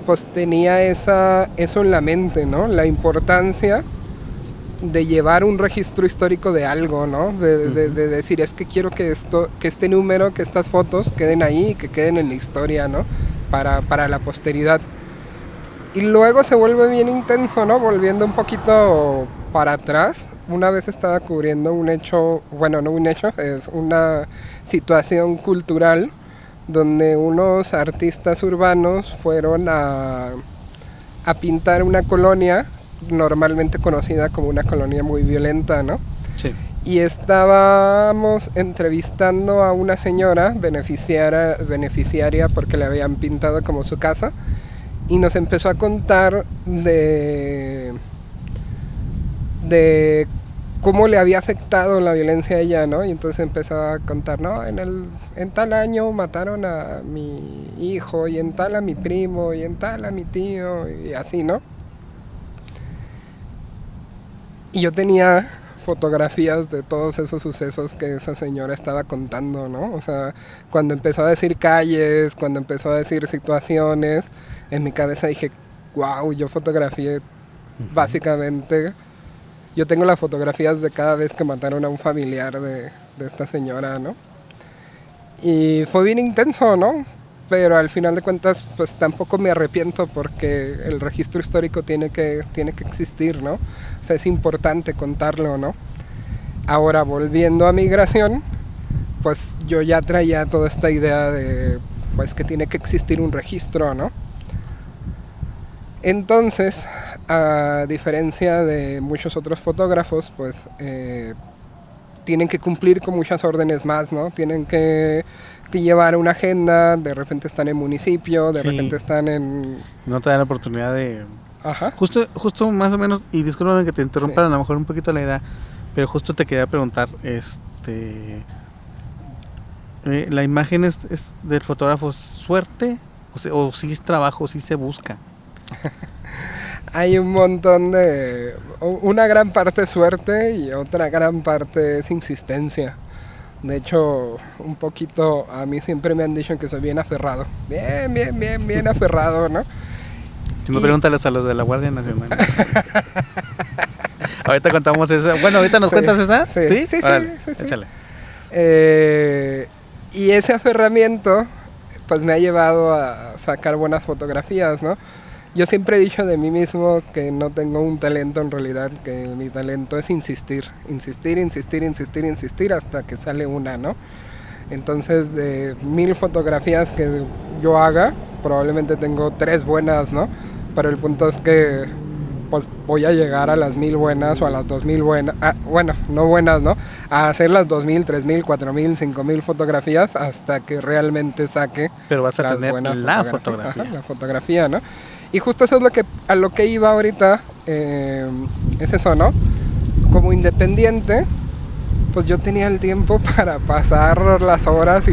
pues tenía eso en la mente, ¿no? La importancia de llevar un registro histórico de algo, ¿no? De decir, es que quiero que este número, que estas fotos queden ahí, que queden en la historia, ¿no? Para la posteridad. Y luego se vuelve bien intenso, ¿no? Volviendo un poquito para atrás. Una vez estaba cubriendo un hecho, bueno, no un hecho, es una situación cultural donde unos artistas urbanos fueron a pintar una colonia normalmente conocida como una colonia muy violenta, ¿no? Sí. Y estábamos entrevistando a una señora beneficiaria porque le habían pintado como su casa y nos empezó a contar de cómo le había afectado la violencia a ella, ¿no? Y entonces empezó a contar, no, en tal año mataron a mi hijo, y en tal a mi primo, y en tal a mi tío, y así, ¿no? Y yo tenía fotografías de todos esos sucesos que esa señora estaba contando, ¿no? O sea, cuando empezó a decir calles, cuando empezó a decir situaciones, en mi cabeza dije, wow, yo fotografié básicamente. Yo tengo las fotografías de cada vez que mataron a un familiar de esta señora, ¿no? Y fue bien intenso, ¿no? Pero al final de cuentas, pues tampoco me arrepiento porque el registro histórico tiene que existir, ¿no? O sea, es importante contarlo, ¿no? Ahora, volviendo a migración, pues yo ya traía toda esta idea de, pues, que tiene que existir un registro, ¿no? Entonces, a diferencia de muchos otros fotógrafos, pues tienen que cumplir con muchas órdenes más, ¿no? Tienen que llevar una agenda, de repente están en municipio, de repente están en... No te dan la oportunidad de... Ajá. Justo más o menos, y discúlpame que te interrumpa, a lo mejor un poquito la idea, pero justo te quería preguntar, ¿la imagen es del fotógrafo suerte? O si es trabajo, si se busca. Hay un montón de... Una gran parte es suerte y otra gran parte es insistencia. De hecho, un poquito, a mí siempre me han dicho que soy bien aferrado. Bien aferrado, ¿no? Si no, pregúntales a los de la Guardia Nacional. Ahorita contamos esa. Bueno, ahorita nos cuentas esa. Sí. Échale. Y ese aferramiento, pues me ha llevado a sacar buenas fotografías, ¿no? Yo siempre he dicho de mí mismo que no tengo un talento en realidad, que mi talento es insistir hasta que sale una, ¿no? Entonces, de 1000 fotografías que yo haga, probablemente tengo 3 buenas, ¿no? Pero el punto es que pues voy a llegar a las 1000 buenas o a las 2000 buenas, bueno, no buenas, ¿no? A hacer las 2000, 3000, 4000, 5000 fotografías hasta que realmente saque. Pero vas a tener la fotografía. Ajá, la fotografía, ¿no? Y justo eso es a lo que iba ahorita, es eso, ¿no? Como independiente, pues yo tenía el tiempo para pasar las horas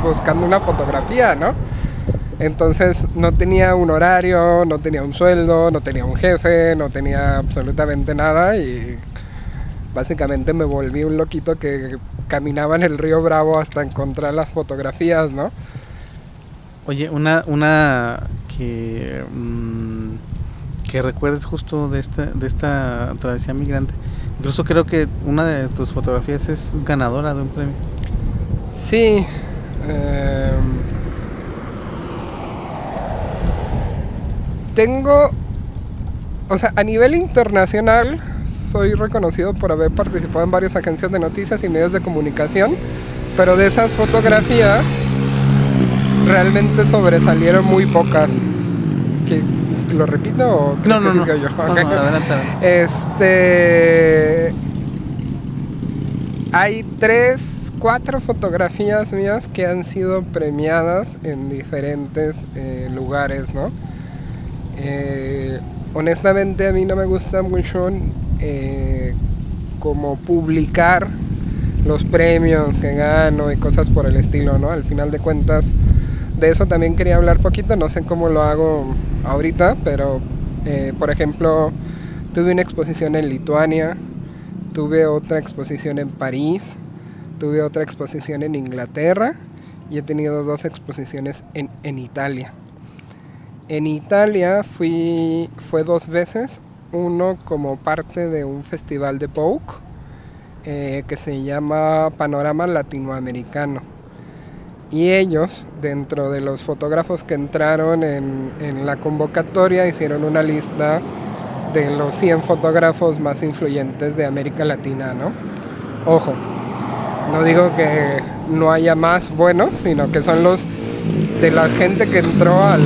buscando una fotografía, ¿no? Entonces no tenía un horario, no tenía un sueldo, no tenía un jefe, no tenía absolutamente nada y básicamente me volví un loquito que caminaba en el río Bravo hasta encontrar las fotografías, ¿no? Oye, una que recuerdes justo de esta travesía migrante, Incluso creo que una de tus fotografías es ganadora de un premio. Sí. Tengo, o sea, a nivel internacional soy reconocido por haber participado en varias agencias de noticias y medios de comunicación, pero de esas fotografías realmente sobresalieron muy pocas. ¿Lo repito o crees que sí soy yo? Okay. No, adelante. Hay 3, 4 fotografías mías que han sido premiadas en diferentes lugares, ¿no? Honestamente a mí no me gusta mucho como publicar los premios que gano y cosas por el estilo, ¿no? Al final de cuentas, de eso también quería hablar poquito, no sé cómo lo hago ahorita, pero por ejemplo, tuve una exposición en Lituania, tuve otra exposición en París, tuve otra exposición en Inglaterra y he tenido 2 exposiciones en Italia. En Italia fue 2 veces, uno como parte de un festival de Vogue que se llama Panorama Latinoamericano. Y ellos, dentro de los fotógrafos que entraron en la convocatoria, hicieron una lista de los 100 fotógrafos más influyentes de América Latina, ¿no? Ojo, no digo que no haya más buenos, sino que son los de la gente que entró a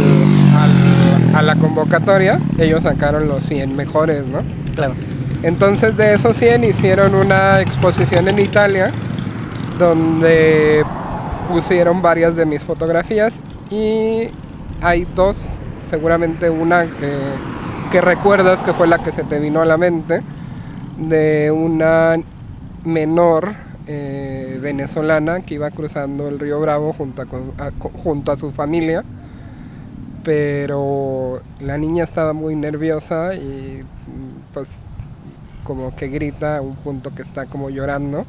la convocatoria, ellos sacaron los 100 mejores, ¿no? Claro. Entonces de esos 100 hicieron una exposición en Italia donde pusieron varias de mis fotografías y hay 2, seguramente una que recuerdas que fue la que se te vino a la mente, de una menor venezolana que iba cruzando el río Bravo junto a su familia, pero la niña estaba muy nerviosa y pues como que grita a un punto que está como llorando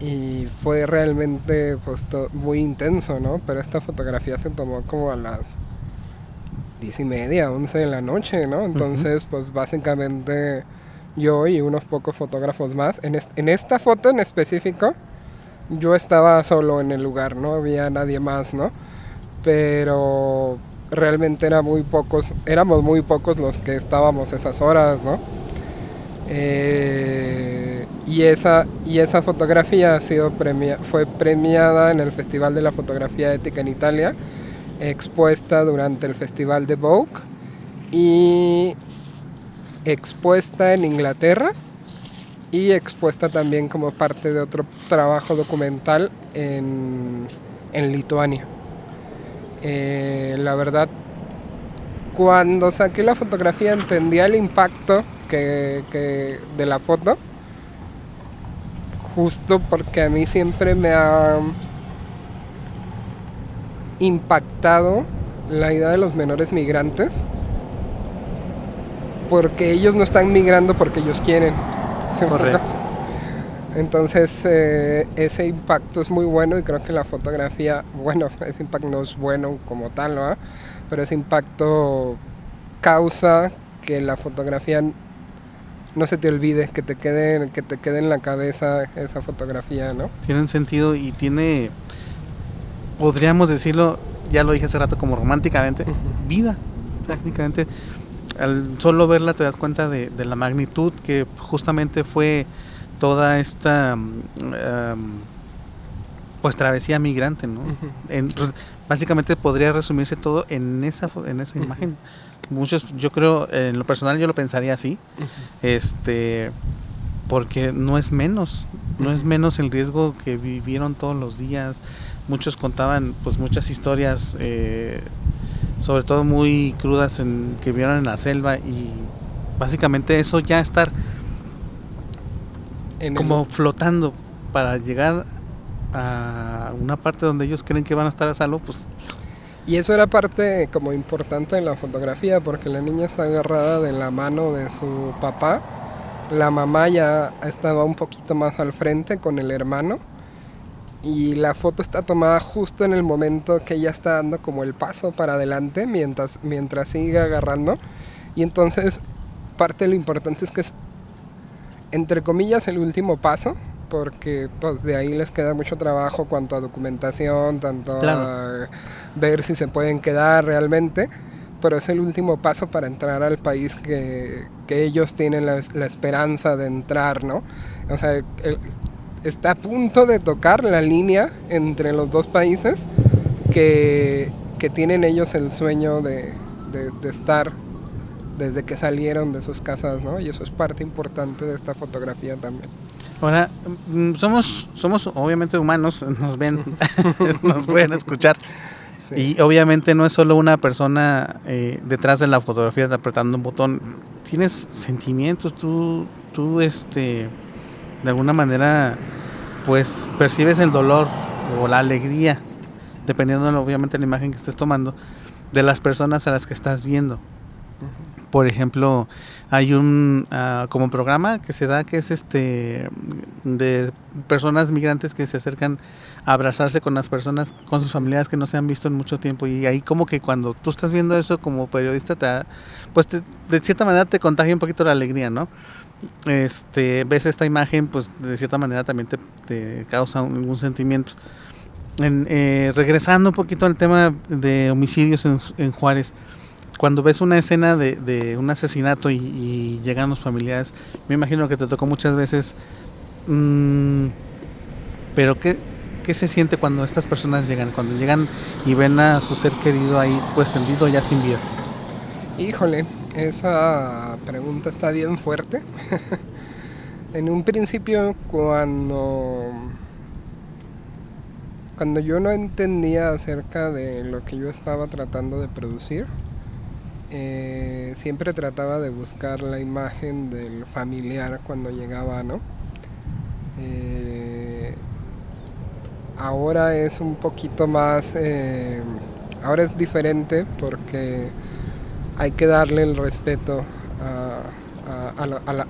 y fue realmente pues muy intenso, ¿no? Pero esta fotografía se tomó como a las 10:30, 11 de la noche, ¿no? Entonces pues básicamente yo y unos pocos fotógrafos más, en esta foto en específico yo estaba solo en el lugar, no había nadie más, ¿no? Pero realmente éramos muy pocos los que estábamos esas horas, ¿no? Y esa fotografía fue premiada en el Festival de la Fotografía Ética en Italia, expuesta durante el Festival de Vogue y expuesta en Inglaterra y expuesta también como parte de otro trabajo documental en Lituania. La verdad, cuando saqué la fotografía entendía el impacto que de la foto, justo porque a mí siempre me ha impactado la idea de los menores migrantes, porque ellos no están migrando porque ellos quieren. Correcto. Entonces ese impacto es muy bueno y creo que la fotografía, bueno, ese impacto no es bueno como tal, ¿no? Pero ese impacto causa que la fotografía no se te olvide, que te quede en la cabeza esa fotografía, ¿no? Tiene un sentido y tiene, podríamos decirlo, ya lo dije hace rato, como románticamente, vida, prácticamente. Al solo verla te das cuenta de la magnitud que justamente fue toda esta pues travesía migrante, ¿no? Básicamente podría resumirse todo en esa imagen. Muchos, yo creo, en lo personal yo lo pensaría así, porque no es menos el riesgo que vivieron todos los días. Muchos contaban pues muchas historias, sobre todo muy crudas, que vieron en la selva, y básicamente eso ya estar como flotando para llegar a una parte donde ellos creen que van a estar a salvo, pues. Y eso era parte como importante de la fotografía, porque la niña está agarrada de la mano de su papá, la mamá ya estaba un poquito más al frente con el hermano, y la foto está tomada justo en el momento que ella está dando como el paso para adelante mientras sigue agarrando. Y entonces parte de lo importante es que entre comillas, el último paso, porque pues de ahí les queda mucho trabajo cuanto a documentación, tanto a ver si se pueden quedar realmente, pero es el último paso para entrar al país que ellos tienen la esperanza de entrar, ¿no? O sea, está a punto de tocar la línea entre los dos países que tienen ellos el sueño de estar desde que salieron de sus casas, ¿no? Y eso es parte importante de esta fotografía también. Ahora, somos obviamente humanos, nos ven, nos pueden escuchar. Sí. Y obviamente no es solo una persona detrás de la fotografía apretando un botón. Tienes sentimientos, tú de alguna manera, pues percibes el dolor o la alegría, dependiendo obviamente de la imagen que estés tomando, de las personas a las que estás viendo. Por ejemplo, hay un como programa que se da que es de personas migrantes que se acercan a abrazarse con las personas, con sus familiares que no se han visto en mucho tiempo, y ahí como que cuando tú estás viendo eso como periodista de cierta manera te contagia un poquito la alegría, ¿no? Ves esta imagen, pues de cierta manera también te causa algún sentimiento. Regresando un poquito al tema de homicidios en Juárez, cuando ves una escena de un asesinato y llegan los familiares, me imagino que te tocó muchas veces, pero ¿qué se siente cuando estas personas cuando llegan y ven a su ser querido ahí pues tendido ya sin vida? Híjole, esa pregunta está bien fuerte. En un principio, cuando yo no entendía acerca de lo que yo estaba tratando de producir, siempre trataba de buscar la imagen del familiar cuando llegaba, ¿no? Ahora es un poquito más, ahora es diferente porque hay que darle el respeto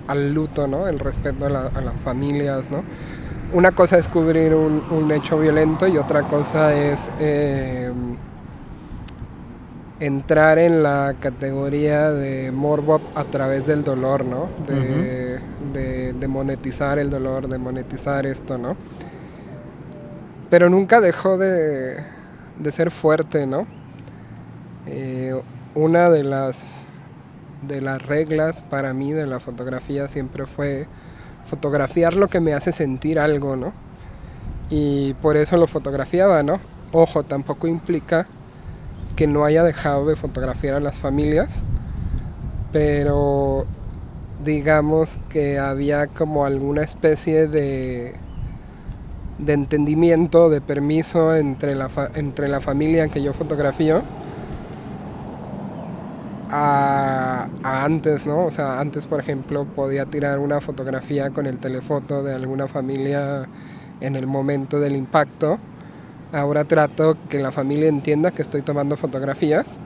al luto, ¿no? El respeto a las familias, ¿no? Una cosa es cubrir un hecho violento y otra cosa es entrar en la categoría de morbo a través del dolor, ¿no? De monetizar el dolor, de monetizar esto, ¿no? Pero nunca dejó de ser fuerte, ¿no? Una de las reglas para mí de la fotografía siempre fue fotografiar lo que me hace sentir algo, ¿no? Y por eso lo fotografiaba, ¿no? Ojo, tampoco implica que no haya dejado de fotografiar a las familias, pero digamos que había como alguna especie de entendimiento, de permiso entre la familia que yo fotografío a antes, ¿no? O sea, antes, por ejemplo, podía tirar una fotografía con el telefoto de alguna familia en el momento del impacto. Ahora trato que la familia entienda que estoy tomando fotografías,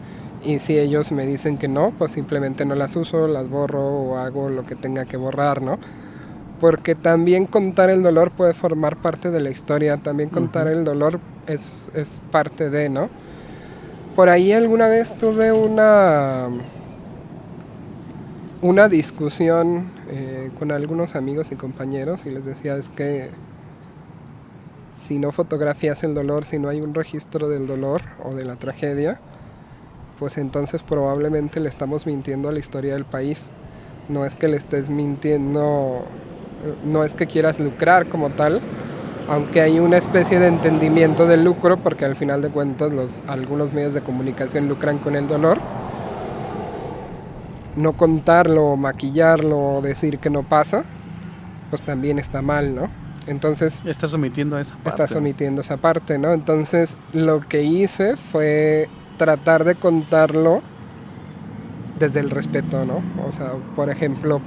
y si ellos me dicen que no, pues simplemente no las uso, las borro o hago lo que tenga que borrar, ¿no? Porque también contar el dolor puede formar parte de la historia, también contar el dolor es parte de, ¿no? Por ahí alguna vez tuve una discusión con algunos amigos y compañeros, y les decía, es que si no fotografías el dolor, si no hay un registro del dolor o de la tragedia, pues entonces probablemente le estamos mintiendo a la historia del país. No es que le estés mintiendo, no es que quieras lucrar como tal, aunque hay una especie de entendimiento del lucro, porque al final de cuentas algunos medios de comunicación lucran con el dolor. No contarlo, maquillarlo, decir que no pasa, pues también está mal, ¿no? Entonces estás omitiendo esa parte. Estás omitiendo esa parte, ¿no? Entonces lo que hice fue tratar de contarlo desde el respeto, ¿no? O sea, por ejemplo,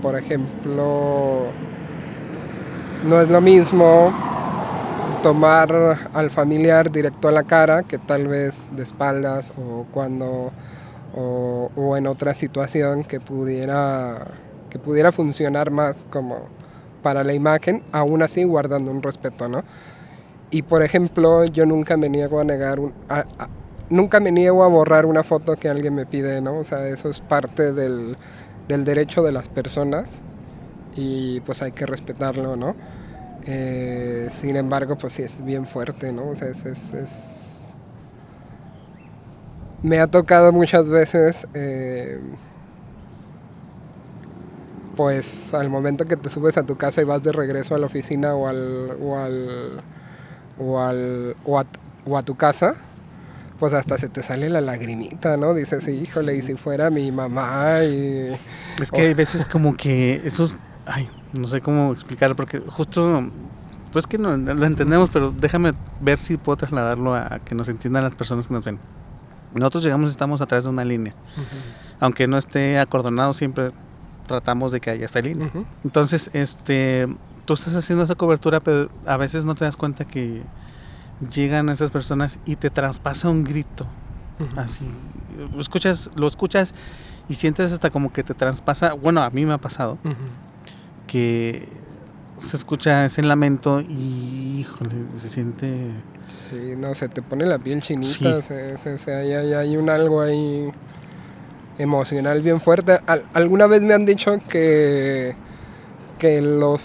no es lo mismo tomar al familiar directo a la cara que tal vez de espaldas o en otra situación que pudiera funcionar más como para la imagen, aún así guardando un respeto, ¿no? Y por ejemplo, yo nunca me niego a negar nunca me niego a borrar una foto que alguien me pide, ¿no? O sea, eso es parte del derecho de las personas, y pues hay que respetarlo, ¿no? Sin embargo, pues sí es bien fuerte, ¿no? O sea, me ha tocado muchas veces, pues al momento que te subes a tu casa y vas de regreso a la oficina o a tu casa, pues hasta se te sale la lagrimita, ¿no? Dices, híjole, y si fuera mi mamá y... Es que hay veces como que esos... Ay, no sé cómo explicarlo, porque justo... Pues que no lo entendemos, pero déjame ver si puedo trasladarlo a que nos entiendan las personas que nos ven. Nosotros llegamos y estamos atrás de una línea. Uh-huh. Aunque no esté acordonado, siempre tratamos de que haya esta línea. Uh-huh. Entonces, tú estás haciendo esa cobertura, pero a veces no te das cuenta que llegan esas personas y te traspasa un grito. Uh-huh. Así, lo escuchas y sientes hasta como que te traspasa. Bueno, a mí me ha pasado, uh-huh, que se escucha ese lamento y, híjole, se siente... Sí, no, se te pone la piel chinita, sí. Hay un algo ahí emocional bien fuerte. Alguna vez me han dicho que los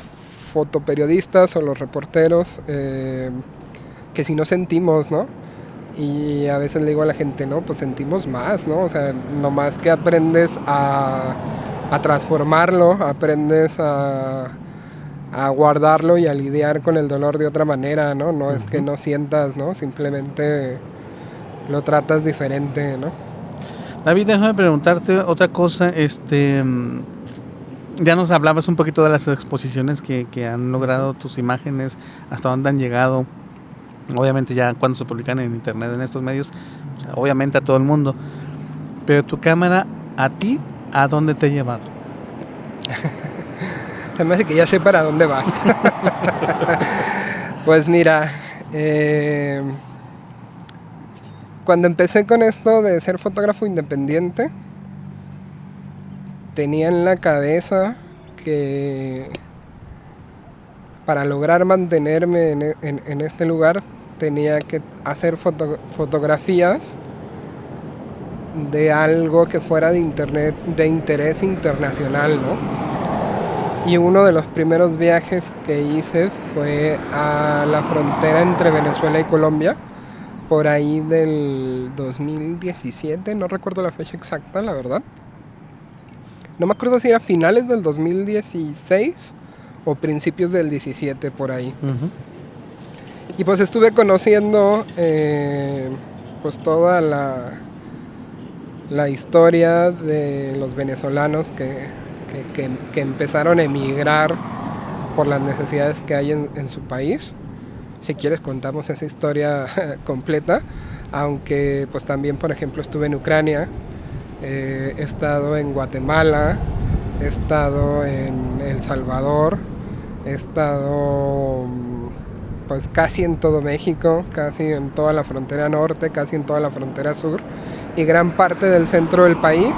fotoperiodistas o los reporteros, que si no sentimos, ¿no? Y a veces le digo a la gente, no, pues sentimos más, ¿no? O sea, nomás que aprendes a transformarlo, aprendes a guardarlo y a lidiar con el dolor de otra manera, ¿no? No, uh-huh, es que no sientas, ¿no? Simplemente lo tratas diferente, ¿no? David, déjame preguntarte otra cosa. Ya nos hablabas un poquito de las exposiciones que han logrado tus imágenes, hasta dónde han llegado. Obviamente ya cuando se publican en internet, en estos medios, o sea, obviamente a todo el mundo. Pero tu cámara, ¿a ti, a dónde te ha llevado? Se me hace que ya sé para dónde vas. Pues mira, cuando empecé con esto de ser fotógrafo independiente, tenía en la cabeza que para lograr mantenerme en este lugar tenía que hacer fotografías de algo que fuera de interés internacional, ¿no? Y uno de los primeros viajes que hice fue a la frontera entre Venezuela y Colombia, por ahí del 2017, no recuerdo la fecha exacta, la verdad. No me acuerdo si era finales del 2016 o principios del 17, por ahí. Uh-huh. Y pues estuve conociendo pues toda la historia de los venezolanos que empezaron a emigrar por las necesidades que hay en su país. Si quieres contamos esa historia completa, aunque pues también, por ejemplo, estuve en Ucrania, he estado en Guatemala, he estado en El Salvador, he estado pues casi en todo México, casi en toda la frontera norte, casi en toda la frontera sur y gran parte del centro del país.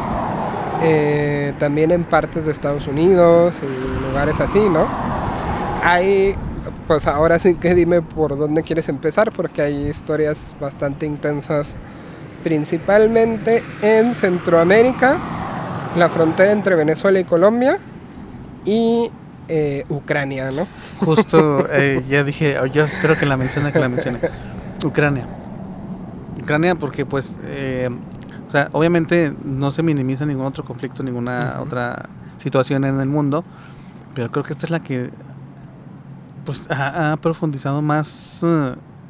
También en partes de Estados Unidos y lugares así, ¿no? Hay, pues ahora sí que dime por dónde quieres empezar, porque hay historias bastante intensas, principalmente en Centroamérica, la frontera entre Venezuela y Colombia y Ucrania, ¿no? Justo, ya dije, yo espero que la mencione. Ucrania porque pues... o sea, obviamente no se minimiza ningún otro conflicto, ninguna uh-huh, otra situación en el mundo, pero creo que esta es la que pues ha profundizado más,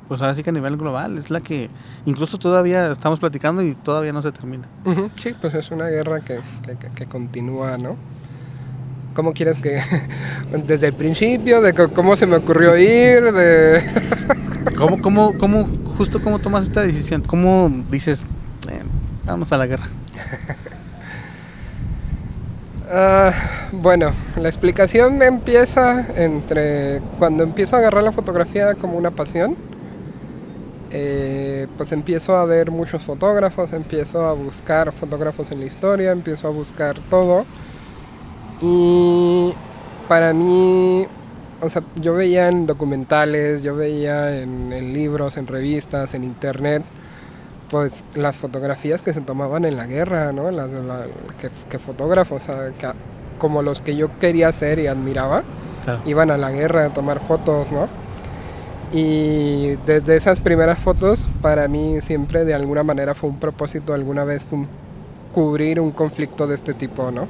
pues ahora sí que a nivel global, es la que incluso todavía estamos platicando y todavía no se termina. Uh-huh, sí, pues es una guerra que continúa, ¿no? ¿Cómo quieres que desde el principio, de cómo se me ocurrió ir, de ¿Cómo tomas esta decisión? ¿Cómo dices, vamos a la guerra? Bueno, la explicación empieza cuando empiezo a agarrar la fotografía como una pasión. Pues empiezo a ver muchos fotógrafos, empiezo a buscar fotógrafos en la historia, empiezo a buscar todo. Y para mí, o sea, yo veía en documentales, yo veía en libros, en revistas, en internet, pues las fotografías que se tomaban en la guerra, ¿no? Que fotógrafos, como los que yo quería ser y admiraba, Claro. iban a la guerra a tomar fotos, ¿no? Y desde esas primeras fotos, para mí siempre de alguna manera fue un propósito alguna vez cubrir un conflicto de este tipo, ¿no?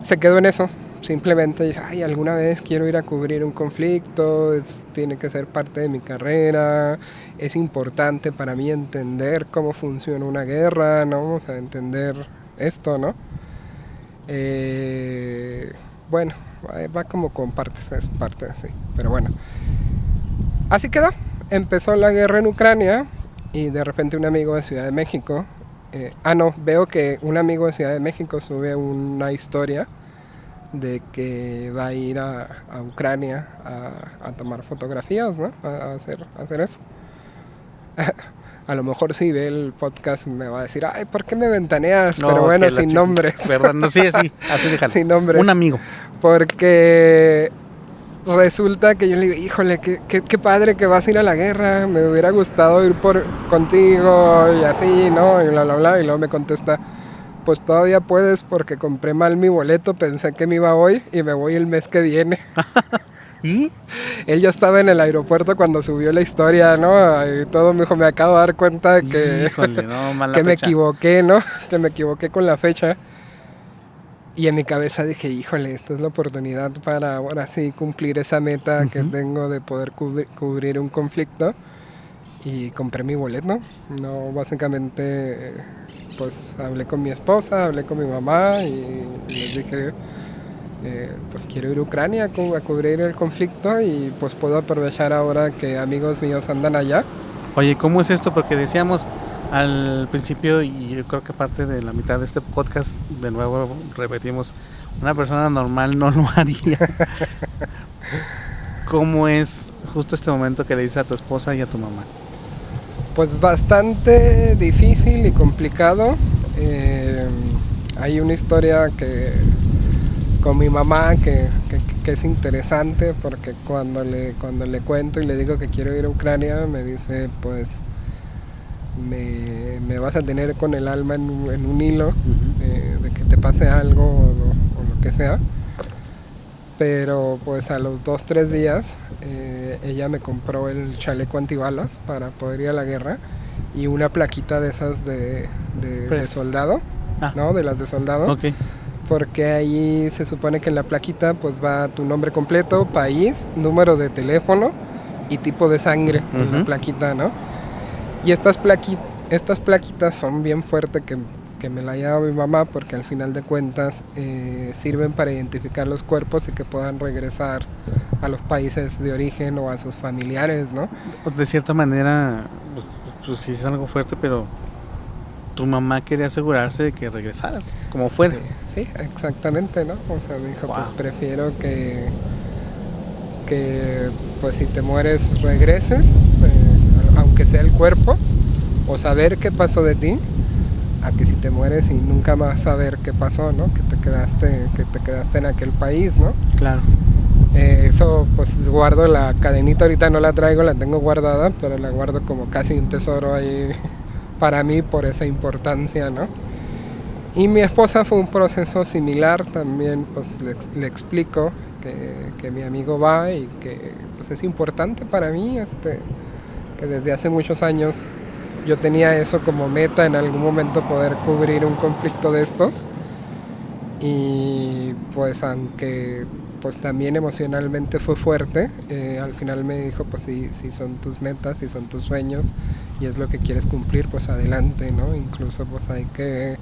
Se quedó en eso. Simplemente dice, ay, alguna vez quiero ir a cubrir un conflicto, tiene que ser parte de mi carrera, es importante para mí entender cómo funciona una guerra, ¿no? O sea, entender esto, ¿no? Bueno, va como con partes, es parte, sí, pero bueno. Así quedó. Empezó la guerra en Ucrania y de repente un amigo de Ciudad de México, veo que un amigo de Ciudad de México sube una historia de que va a ir a Ucrania a tomar fotografías, ¿no? A hacer eso. A lo mejor si ve el podcast me va a decir, ay, ¿por qué me ventaneas? No, pero bueno, que la sin nombres. Perdón, no, sí, así déjalo. Sin nombres. Un amigo. Porque resulta que yo le digo, híjole, qué padre que vas a ir a la guerra, me hubiera gustado ir contigo y así, ¿no? Y bla, bla, bla. Y luego me contesta, pues todavía puedes porque compré mal mi boleto, pensé que me iba hoy y me voy el mes que viene. ¿Y? Él ya estaba en el aeropuerto cuando subió la historia, ¿no? Y todo me dijo, me acabo de dar cuenta de que, Híjole, no, mala que me fecha. equivoqué, ¿no? Que me equivoqué con la fecha. Y en mi cabeza dije, híjole, esta es la oportunidad para ahora sí cumplir esa meta que tengo de poder cubrir un conflicto. Y compré mi boleto. No, básicamente, pues hablé con mi esposa, hablé con mi mamá y les dije, pues quiero ir a Ucrania a cubrir el conflicto y pues puedo aprovechar ahora que amigos míos andan allá. Oye, ¿cómo es esto? Porque decíamos al principio, y yo creo que parte de la mitad de este podcast, de nuevo repetimos, una persona normal no lo haría. ¿Cómo es justo este momento que le dices a tu esposa y a tu mamá? Pues bastante difícil y complicado. Hay una historia con mi mamá que es interesante porque cuando le cuento y le digo que quiero ir a Ucrania, me dice, pues me vas a tener con el alma en un hilo, de que te pase algo o lo que sea. Pero pues a los 2-3 días ella me compró el chaleco antibalas para poder ir a la guerra y una plaquita de esas de soldado, ¿no? De las de soldado. Okay. Porque ahí se supone que en la plaquita pues va tu nombre completo, país, número de teléfono y tipo de sangre en la plaquita, ¿no? Y estas plaquitas son bien fuertes que me la lleva mi mamá porque al final de cuentas sirven para identificar los cuerpos y que puedan regresar a los países de origen o a sus familiares, ¿no? De cierta manera, pues sí es algo fuerte, pero tu mamá quería asegurarse de que regresaras, como fuera. Sí, exactamente, ¿no? O sea, me dijo, Wow. pues prefiero que pues si te mueres regreses, aunque sea el cuerpo, o saber qué pasó de ti, a que si te mueres y nunca más saber qué pasó, ¿no? Que te quedaste en aquel país, ¿no? Claro. Eso, pues guardo la cadenita, ahorita no la traigo, la tengo guardada, pero la guardo como casi un tesoro ahí para mí por esa importancia, ¿no? Y mi esposa fue un proceso similar también, pues le explico que mi amigo va y que pues es importante para mí, que desde hace muchos años yo tenía eso como meta en algún momento poder cubrir un conflicto de estos. Y pues aunque pues también emocionalmente fue fuerte, al final me dijo, pues si son tus metas, si son tus sueños y es lo que quieres cumplir, pues adelante, ¿no? Incluso pues hay que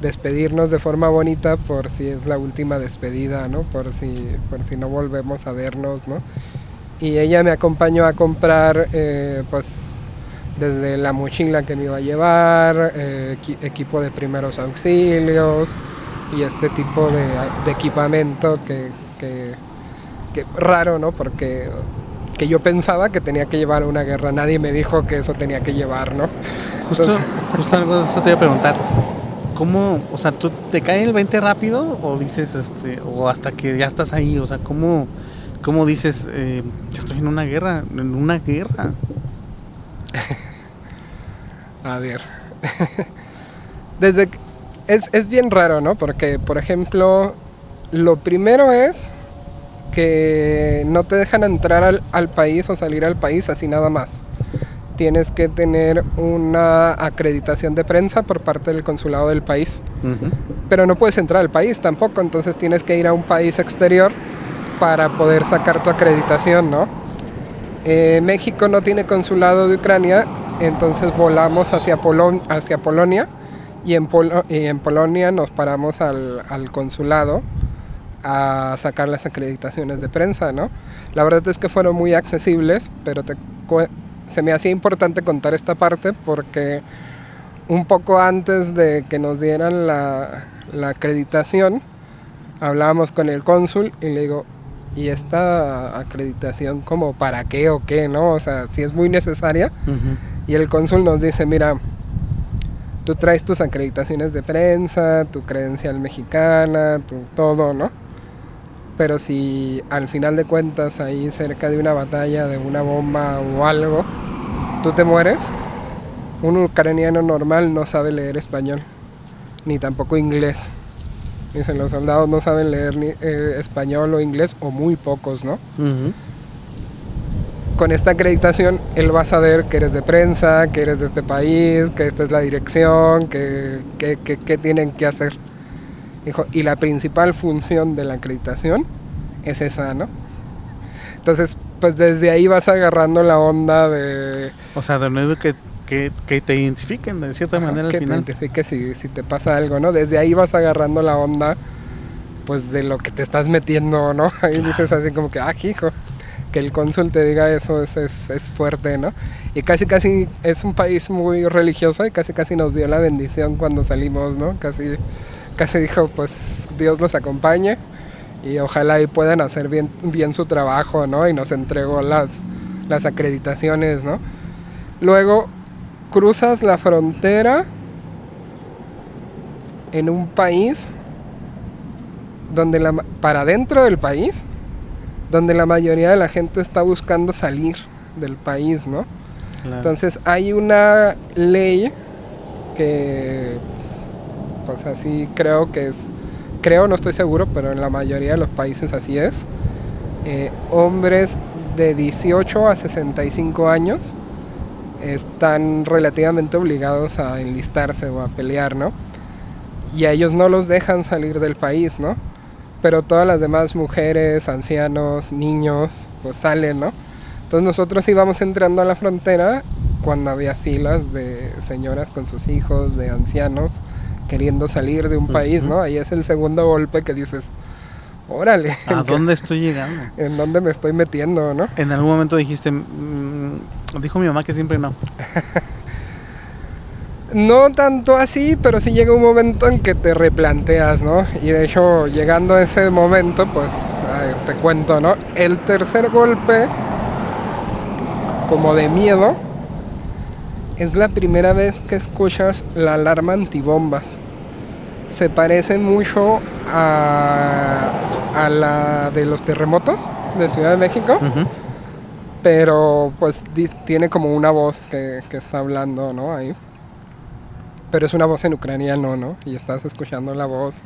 despedirnos de forma bonita por si es la última despedida, ¿no? Por si no volvemos a vernos, ¿no? Y ella me acompañó a comprar, pues desde la mochila que me iba a llevar, equipo de primeros auxilios y este tipo de equipamiento que raro, ¿no? Porque que yo pensaba que tenía que llevar a una guerra, nadie me dijo que eso tenía que llevar, ¿no? Justo algo de eso te iba a preguntar. ¿Cómo, o sea, tú te cae el 20 rápido o dices, o hasta que ya estás ahí, o sea, cómo dices, ya estoy en una guerra? A ver, desde Es bien raro, ¿no? Porque, por ejemplo, lo primero es que no te dejan entrar al país o salir al país así nada más. Tienes que tener una acreditación de prensa por parte del consulado del país. Uh-huh. Pero no puedes entrar al país tampoco, entonces tienes que ir a un país exterior para poder sacar tu acreditación, ¿no? México no tiene consulado de Ucrania, entonces volamos hacia Polonia y en Polonia nos paramos al consulado a sacar las acreditaciones de prensa, ¿no? La verdad es que fueron muy accesibles, pero se me hacía importante contar esta parte porque un poco antes de que nos dieran la acreditación, hablábamos con el cónsul y le digo, ¿y esta acreditación como para qué o qué, no? O sea, si es muy necesaria. Uh-huh. Y el cónsul nos dice, mira, tú traes tus acreditaciones de prensa, tu credencial mexicana, todo, ¿no? Pero si al final de cuentas ahí cerca de una batalla, de una bomba o algo, tú te mueres, un ucraniano normal no sabe leer español, ni tampoco inglés. Dicen, los soldados no saben leer ni español o inglés, o muy pocos, ¿no? Uh-huh. Con esta acreditación, él va a saber que eres de prensa, que eres de este país, que esta es la dirección, que tienen que hacer. Dijo, y la principal función de la acreditación es esa, ¿no? Entonces, pues desde ahí vas agarrando la onda de... O sea, de nuevo que te identifiquen de cierta manera al final. Que te identifique si te pasa algo, ¿no? Desde ahí vas agarrando la onda, pues de lo que te estás metiendo, ¿no? Ahí dices así como que, hijo, que el cónsul te diga eso es fuerte, ¿no? Y casi es un país muy religioso y casi nos dio la bendición cuando salimos, ¿no? Casi dijo, pues Dios los acompañe y ojalá y puedan hacer bien su trabajo, ¿no? Y nos entregó las acreditaciones, ¿no? Luego cruzas la frontera en un país donde para dentro del país, donde la mayoría de la gente está buscando salir del país, ¿no? Claro. Entonces hay una ley que, pues así no estoy seguro, pero en la mayoría de los países así es. Hombres de 18 a 65 años están relativamente obligados a enlistarse o a pelear, ¿no? Y a ellos no los dejan salir del país, ¿no? Pero todas las demás mujeres, ancianos, niños, pues salen, ¿no? Entonces nosotros íbamos entrando a la frontera cuando había filas de señoras con sus hijos, de ancianos, queriendo salir de un país, ¿no? Ahí es el segundo golpe que dices, órale. ¿A dónde estoy llegando? ¿En dónde me estoy metiendo, no? En algún momento dijiste, dijo mi mamá que siempre no. No tanto así, pero sí llega un momento en que te replanteas, ¿no? Y de hecho, llegando a ese momento, pues, te cuento, ¿no? El tercer golpe, como de miedo, es la primera vez que escuchas la alarma antibombas. Se parece mucho a la de los terremotos de Ciudad de México, uh-huh. Pero pues tiene como una voz que está hablando, ¿no? Ahí. Pero es una voz en ucraniano, ¿no? Y estás escuchando la voz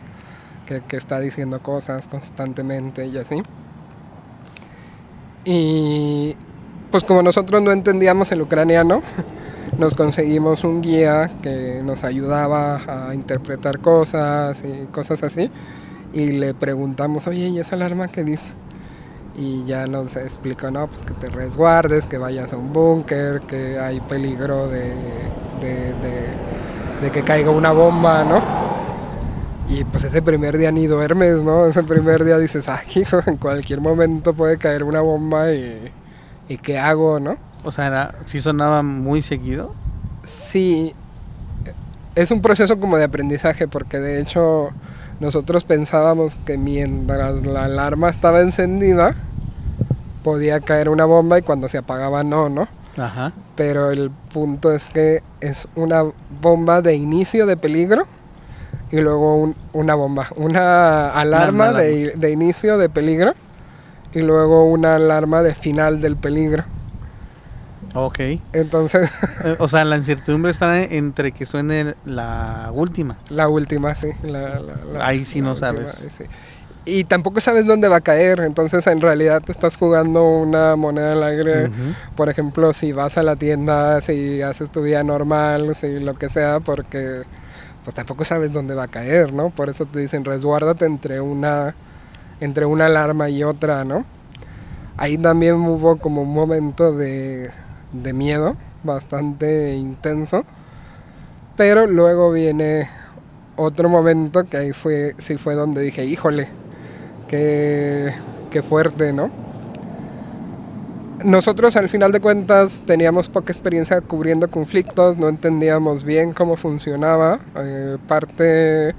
que está diciendo cosas constantemente y así. Y pues como nosotros no entendíamos el ucraniano, nos conseguimos un guía que nos ayudaba a interpretar cosas y cosas así. Y le preguntamos, oye, ¿y esa alarma qué dice? Y ya nos explicó, no, pues que te resguardes, que vayas a un búnker, que hay peligro de que caiga una bomba, ¿no? Y pues ese primer día ni duermes, ¿no? Ese primer día dices, hijo, en cualquier momento puede caer una bomba y ¿qué hago, no? O sea, ¿sí sonaba muy seguido? Sí, es un proceso como de aprendizaje, porque de hecho nosotros pensábamos que mientras la alarma estaba encendida podía caer una bomba y cuando se apagaba no. Ajá. Pero el punto es que es una bomba de inicio de peligro y luego una alarma de inicio de peligro y luego una alarma de final del peligro. Ok. Entonces... O sea, la incertidumbre está entre que suene la última. La última, sí. Ahí sí no última, sabes. sí. Y tampoco sabes dónde va a caer, entonces en realidad te estás jugando una moneda al aire. Por ejemplo, si vas a la tienda, si haces tu día normal, si lo que sea, porque pues tampoco sabes dónde va a caer, ¿no? Por eso te dicen resguárdate entre una alarma y otra, ¿no? Ahí también hubo como un momento de miedo bastante intenso, pero luego viene otro momento que ahí sí fue donde dije, híjole, qué fuerte, ¿no? Nosotros al final de cuentas teníamos poca experiencia cubriendo conflictos, no entendíamos bien cómo funcionaba, parte,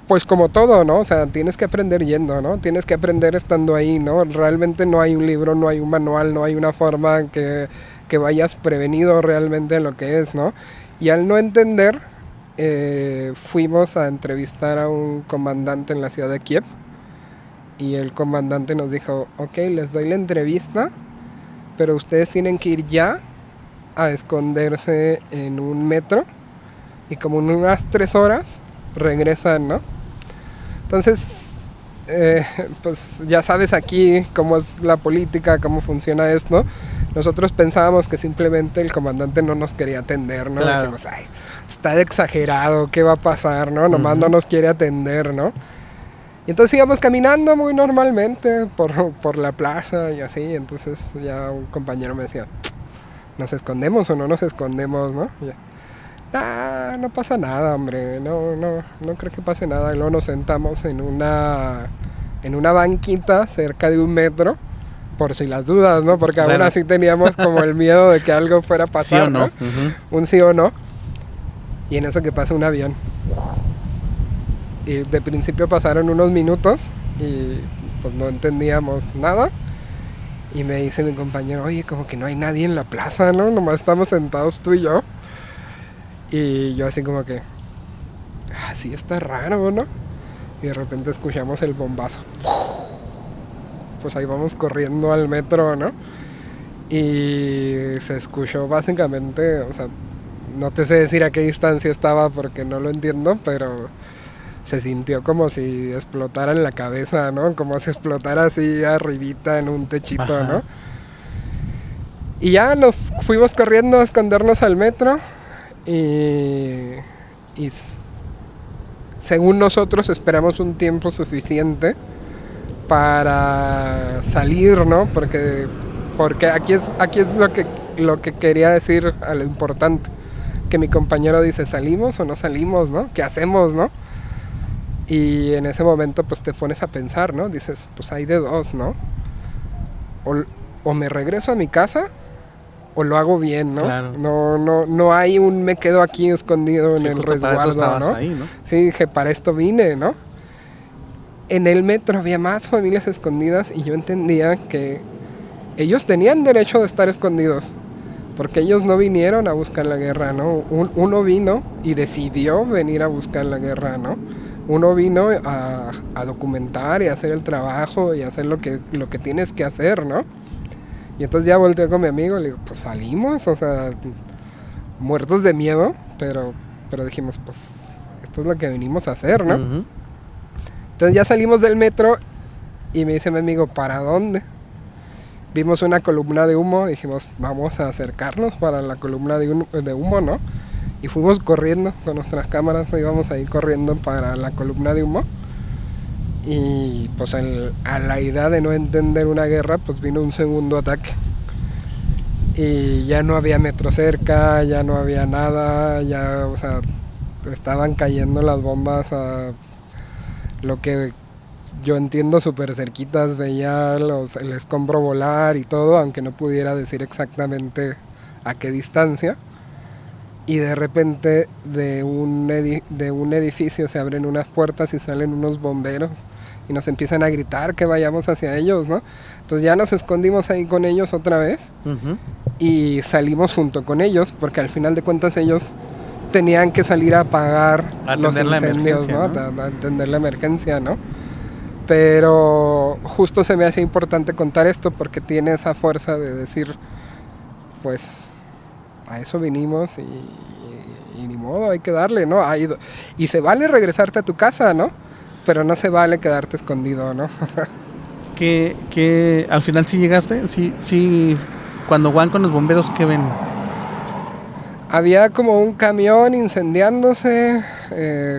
pues como todo, ¿no? O sea, tienes que aprender yendo, ¿no? Tienes que aprender estando ahí, ¿no? Realmente no hay un libro, no hay un manual, no hay una forma que vayas prevenido realmente en lo que es, ¿no? Y al no entender, fuimos a entrevistar a un comandante en la ciudad de Kiev y el comandante nos dijo, ok, les doy la entrevista, pero ustedes tienen que ir ya a esconderse en un metro y como en unas 3 horas regresan, ¿no? Entonces, pues ya sabes aquí cómo es la política, cómo funciona esto. Nosotros pensábamos que simplemente el comandante no nos quería atender, ¿no? Claro. Dijimos, ay, está exagerado, ¿qué va a pasar, no? Nomás no nos quiere atender, ¿no? Y entonces íbamos caminando muy normalmente por la plaza y así. Entonces ya un compañero me decía, ¿nos escondemos o no nos escondemos, no? Y ya, no pasa nada, hombre, no creo que pase nada. Y luego nos sentamos en una banquita cerca de un metro, por si las dudas, ¿no? Porque claro, aún así teníamos como el miedo de que algo fuera a pasar, ¿sí o no? ¿no? Un sí o no. Y en eso que pasa un avión. Y de principio pasaron unos minutos y pues no entendíamos nada. Y me dice mi compañero, oye, como que no hay nadie en la plaza, ¿no? Nomás estamos sentados tú y yo. Y yo así como que, sí está raro, ¿no? Y de repente escuchamos el bombazo. Pues ahí vamos corriendo al metro, ¿no? Y se escuchó básicamente, o sea, no te sé decir a qué distancia estaba porque no lo entiendo, pero se sintió como si explotara en la cabeza, ¿no? Como si explotara así arribita en un techito, ajá, ¿no? Y ya nos fuimos corriendo a escondernos al metro y según nosotros esperamos un tiempo suficiente para salir, ¿no? Porque aquí es lo que quería decir a lo importante, que mi compañero dice, ¿salimos o no salimos, no? ¿Qué hacemos, no? Y en ese momento pues te pones a pensar, ¿no? Dices, pues hay de dos, ¿no? O me regreso a mi casa o lo hago bien, ¿no? Claro. No hay un me quedo aquí escondido en el resguardo, ¿no? Ahí, ¿no? Sí, dije, para esto vine, ¿no? En el metro había más familias escondidas y yo entendía que ellos tenían derecho de estar escondidos, porque ellos no vinieron a buscar la guerra, ¿no? Uno vino y decidió venir a buscar la guerra, ¿no? Uno vino a documentar y a hacer el trabajo y hacer lo que tienes que hacer, ¿no? Y entonces ya volteé con mi amigo y le digo, pues salimos, o sea, muertos de miedo, pero dijimos, pues esto es lo que venimos a hacer, ¿no? Uh-huh. Entonces ya salimos del metro y me dice mi amigo, ¿para dónde? Vimos una columna de humo, dijimos, vamos a acercarnos para la columna de humo, ¿no? Y fuimos corriendo con nuestras cámaras, íbamos ahí corriendo para la columna de humo. Y pues a la idea de no entender una guerra, pues vino un segundo ataque. Y ya no había metro cerca, ya no había nada, ya, o sea, estaban cayendo las bombas a lo que yo entiendo súper cerquitas, veía el escombro volar y todo, aunque no pudiera decir exactamente a qué distancia. Y de repente de un edificio se abren unas puertas y salen unos bomberos y nos empiezan a gritar que vayamos hacia ellos, ¿no? Entonces ya nos escondimos ahí con ellos otra vez, uh-huh, y salimos junto con ellos, porque al final de cuentas ellos tenían que salir a apagar los incendios, ¿no? A atender la emergencia, ¿no? Pero justo se me hace importante contar esto porque tiene esa fuerza de decir, pues a eso vinimos y ni modo, hay que darle, ¿no? Y se vale regresarte a tu casa, ¿no? Pero no se vale quedarte escondido, ¿no? que al final sí llegaste, sí, cuando van con los bomberos, ¿qué ven? Había como un camión incendiándose,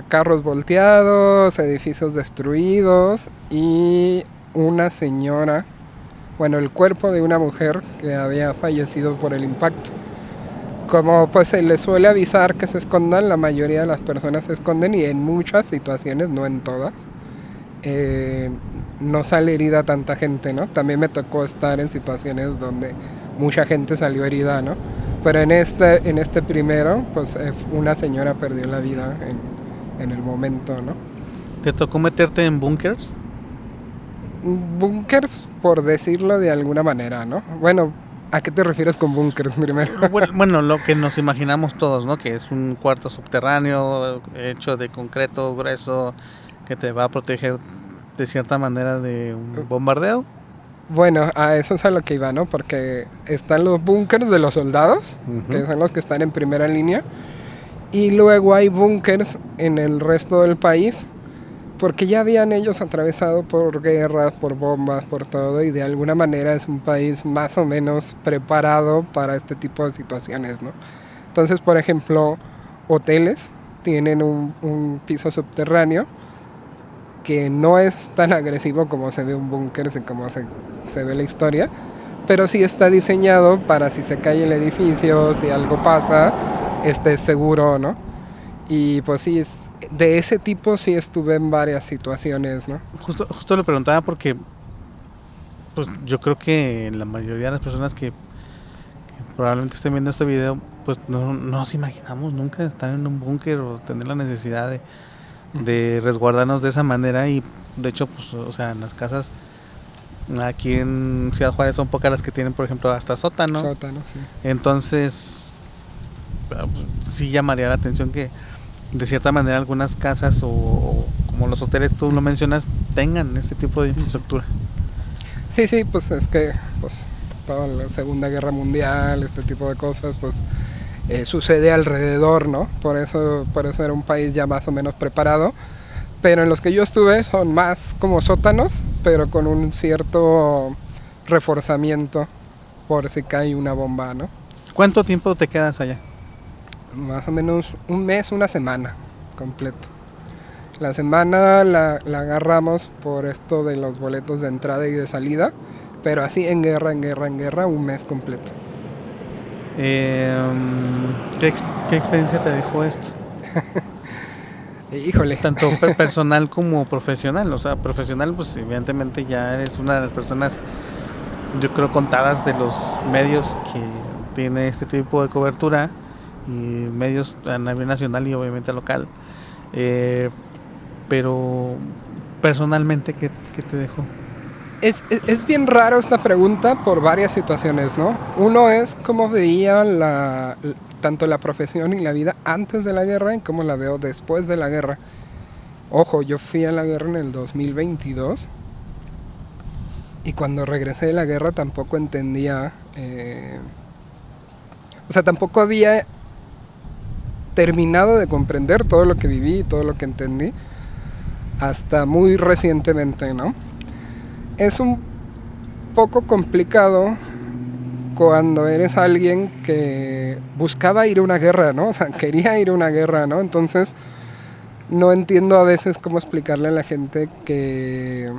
carros volteados, edificios destruidos y una señora, bueno, el cuerpo de una mujer que había fallecido por el impacto. Como pues se les suele avisar que se escondan, la mayoría de las personas se esconden y en muchas situaciones, no en todas, no sale herida tanta gente, ¿no? También me tocó estar en situaciones donde mucha gente salió herida, ¿no? Pero en este primero, pues una señora perdió la vida en el momento, ¿no? ¿Te tocó meterte en búnkers? Búnkers, por decirlo de alguna manera, ¿no? Bueno, ¿a qué te refieres con búnkers primero? Bueno, lo que nos imaginamos todos, ¿no? Que es un cuarto subterráneo hecho de concreto grueso que te va a proteger de cierta manera de un bombardeo. Bueno, a eso es a lo que iba, ¿no? Porque están los búnkers de los soldados, que son los que están en primera línea, y luego hay búnkers en el resto del país, porque ya habían ellos atravesado por guerras, por bombas, por todo, y de alguna manera es un país más o menos preparado para este tipo de situaciones, ¿no? Entonces, por ejemplo, hoteles tienen un piso subterráneo que no es tan agresivo como se ve un búnker, como se ve la historia, pero sí está diseñado para si se cae el edificio, si algo pasa, esté seguro, ¿no? Y pues sí, de ese tipo sí estuve en varias situaciones, ¿no? Justo lo preguntaba porque pues yo creo que la mayoría de las personas que probablemente estén viendo este video, pues no nos imaginamos nunca estar en un búnker o tener la necesidad de resguardarnos de esa manera. Y de hecho, pues, o sea, en las casas aquí en Ciudad Juárez son pocas las que tienen, por ejemplo, hasta sótano. Sótano, sí. Entonces, sí llamaría la atención que de cierta manera algunas casas o como los hoteles, tú lo mencionas, tengan este tipo de infraestructura. Sí, pues es que pues toda la Segunda Guerra Mundial, este tipo de cosas, pues sucede alrededor, ¿no? Por eso era un país ya más o menos preparado. Pero en los que yo estuve son más como sótanos, pero con un cierto reforzamiento por si cae una bomba, ¿no? ¿Cuánto tiempo te quedas allá? Más o menos un mes, una semana completo. La semana la agarramos por esto de los boletos de entrada y de salida, pero así en guerra, un mes completo. ¿Qué experiencia te dejó esto? Híjole. Tanto personal como profesional. O sea, profesional, pues evidentemente ya eres una de las personas, yo creo, contadas de los medios que tiene este tipo de cobertura, y medios a nivel nacional y obviamente local. Pero personalmente, ¿qué te dejó? Es bien raro esta pregunta por varias situaciones, ¿no? Uno es cómo veía tanto la profesión y la vida antes de la guerra y cómo la veo después de la guerra. Ojo, yo fui a la guerra en el 2022 y cuando regresé de la guerra tampoco entendía, tampoco había terminado de comprender todo lo que viví y todo lo que entendí hasta muy recientemente, ¿no? Es un poco complicado cuando eres alguien que buscaba ir a una guerra, ¿no? O sea, quería ir a una guerra, ¿no? Entonces, no entiendo a veces cómo explicarle a la gente que